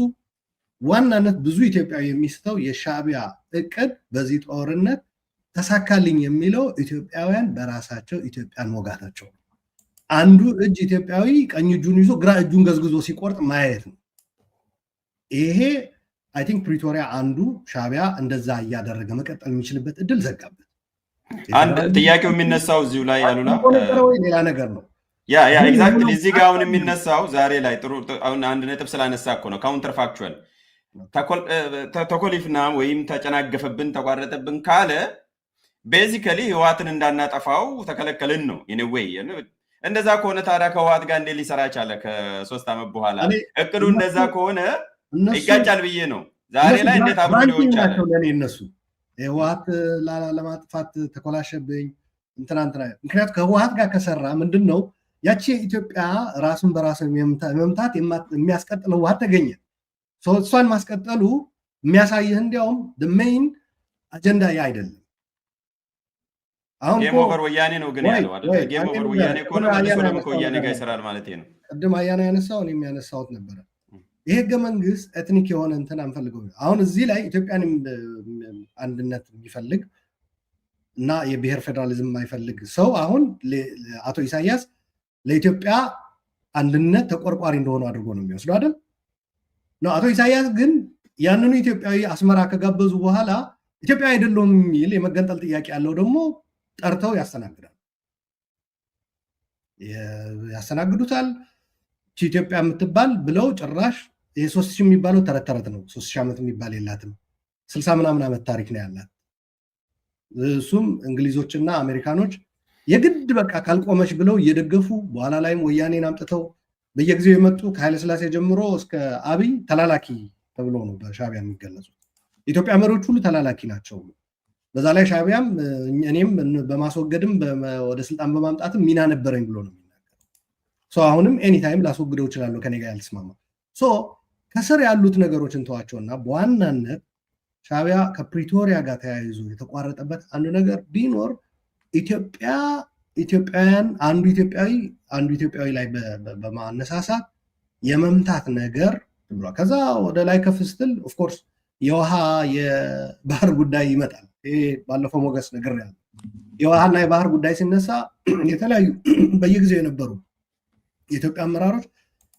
D: ዋናነት ብዙ ኢትዮጵያዊ የሚስተው የሻቢያ እቅድ በዚህ ጦርነት ተሳካልኝ የሚለው ኢትዮጵያውያን በራሳቸው ኢትዮጵያን መውጋታቸው። አንዱ እጅ ኢትዮጵያዊ ቀኝ እጁን ይዞ ግራ እጁን ገዝግዞ ሲቆርጥ ማየት ነው። ይሄ አይ ቲንክ ፕሪቶሪያ አንዱ ሻቢያ እንደዛ እያደረገ መቀጠል የሚችልበት እድል ዘጋበት።
A: አንድ ጥያቄው የሚነሳው እዚሁ ላይ ያሉና
D: ሌላ ነገር ነው።
A: ያ ኤግዛክትሊ እዚህ ጋር አሁን የሚነሳው ዛሬ ላይ ጥሩ አሁን አንድ ነጥብ ስላነሳ እኮ ነው ካውንተር ፋክቹዋል ተኮሊፍና ወይም ተጨናገፈብን ተቋረጠብን ካለ ቤዚካሊ ህወሓትን እንዳናጠፋው ተከለከልን ነው ኢንዌይ። እንደዛ ከሆነ ታዲያ ከህወሓት ጋር እንዴት ሊሰራ ቻለ ከ3 ዓመት በኋላ? እቅዱ እንደዛ ከሆነ ይጋጫል ብዬ ነው። ዛሬ ላይ እንዴት አብሮ ሊሆን ቻለ?
D: እነሱ ህወሓት ለማጥፋት ተኮላሸብኝ እንትናንትና። ምክንያቱም ከህወሓት ጋር ከሰራ ምንድን ነው ያቺ ኢትዮጵያ ራሱን በራሱ መምታት የሚያስቀጥለው ህወሓት ተገኘ። እሷን ማስቀጠሉ የሚያሳይህ እንዲያውም ሜይን አጀንዳ ያ አይደለም።
A: ጌም ኦቨር ወያኔ ነው ግን ያለው አይደል? ጌም ኦቨር ወያኔ ከሆነ መልሶ ደግሞ ከወያኔ ጋር ይሰራል ማለት ነው።
D: ቅድም አያና ያነሳው እኔም ያነሳሁት ነበረ። ይሄ ህገ መንግስት ኤትኒክ የሆነ እንትን አንፈልገው። አሁን እዚህ ላይ ኢትዮጵያን አንድነት የሚፈልግ እና የብሔር ፌዴራሊዝም የማይፈልግ ሰው አሁን አቶ ኢሳያስ ለኢትዮጵያ አንድነት ተቆርቋሪ እንደሆነ አድርጎ ነው የሚወስደው አይደል? አቶ ኢሳያስ ግን ያንኑ ኢትዮጵያዊ አስመራ ከጋበዙ በኋላ ኢትዮጵያ አይደለም የሚል የመገንጠል ጥያቄ ያለው ደግሞ ጠርተው ያስተናግዱታል። ኢትዮጵያ የምትባል ብለው ጭራሽ ይሄ 3000 የሚባለው ተረት ነው። 3000 ዓመት የሚባል የላትም። 60 ምናምን ዓመት ታሪክ ነው ያላት። እሱም እንግሊዞችና አሜሪካኖች የግድ በቃ ካልቆመች ብለው እየደገፉ በኋላ ላይም ወያኔን አምጥተው በየጊዜው የመጡ ከኃይለስላሴ ጀምሮ እስከ አብይ ተላላኪ ተብሎ ነው በሻቢያ የሚገለጹት። ኢትዮጵያ መሪዎች ሁሉ ተላላኪ ናቸው። በዛ ላይ ሻቢያም እኔም በማስወገድም ወደ ስልጣን በማምጣትም ሚና ነበረኝ ብሎ ነው የሚናገረው። አሁንም ኤኒታይም ላስወግደው እችላለሁ ከኔ ጋር ያልተስማማ። ከስር ያሉት ነገሮች እንተዋቸውና በዋናነት ሻቢያ ከፕሪቶሪያ ጋር ተያይዞ የተቋረጠበት አንዱ ነገር ቢኖር ኢትዮጵያውያን አንዱ ኢትዮጵያዊ ላይ በማነሳሳት የመምታት ነገር ብሏል። ከዛ ወደ ላይ ከፍ ስትል ኦፍኮርስ የውሃ የባህር ጉዳይ ይመጣል። ይሄ ባለፈው ሞገስ ነገር ያለ የውሃና የባህር ጉዳይ ሲነሳ የተለያዩ በየጊዜው የነበሩ የኢትዮጵያ አመራሮች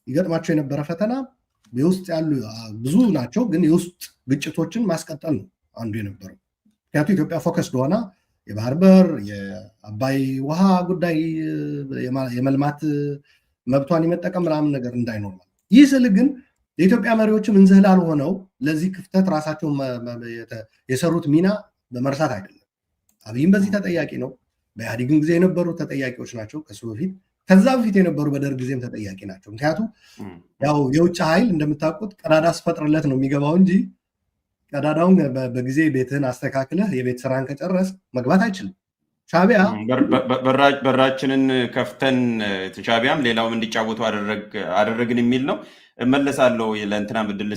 D: ይገጥማቸው የነበረ ፈተና የውስጥ ያሉ ብዙ ናቸው፣ ግን የውስጥ ግጭቶችን ማስቀጠል ነው አንዱ የነበረው። ምክንያቱም ኢትዮጵያ ፎከስ ሆና የባህር በር የአባይ ውሃ ጉዳይ የመልማት መብቷን የመጠቀም ምናምን ነገር እንዳይኖር ማለት። ይህ ስል ግን የኢትዮጵያ መሪዎችም እንዝህላል ሆነው ለዚህ ክፍተት ራሳቸውን የሰሩት ሚና በመርሳት አይደለም። አብይም በዚህ ተጠያቂ ነው። በኢህአዴግም ጊዜ የነበሩ ተጠያቂዎች ናቸው። ከዛ በፊት የነበሩ በደርግ ጊዜም ተጠያቂ ናቸው። ምክንያቱም ያው የውጭ ኃይል እንደምታውቁት ቀዳዳ አስፈጥርለት ነው የሚገባው እንጂ ቀዳዳውን በጊዜ ቤትህን አስተካክለህ የቤት ስራን ከጨረስ መግባት አይችልም። ሻዕቢያ
A: በራችንን ከፍተን ሻዕቢያም ሌላውም እንዲጫወቱ አደረግን የሚል ነው። እመለሳለሁ ለእንትና ምድል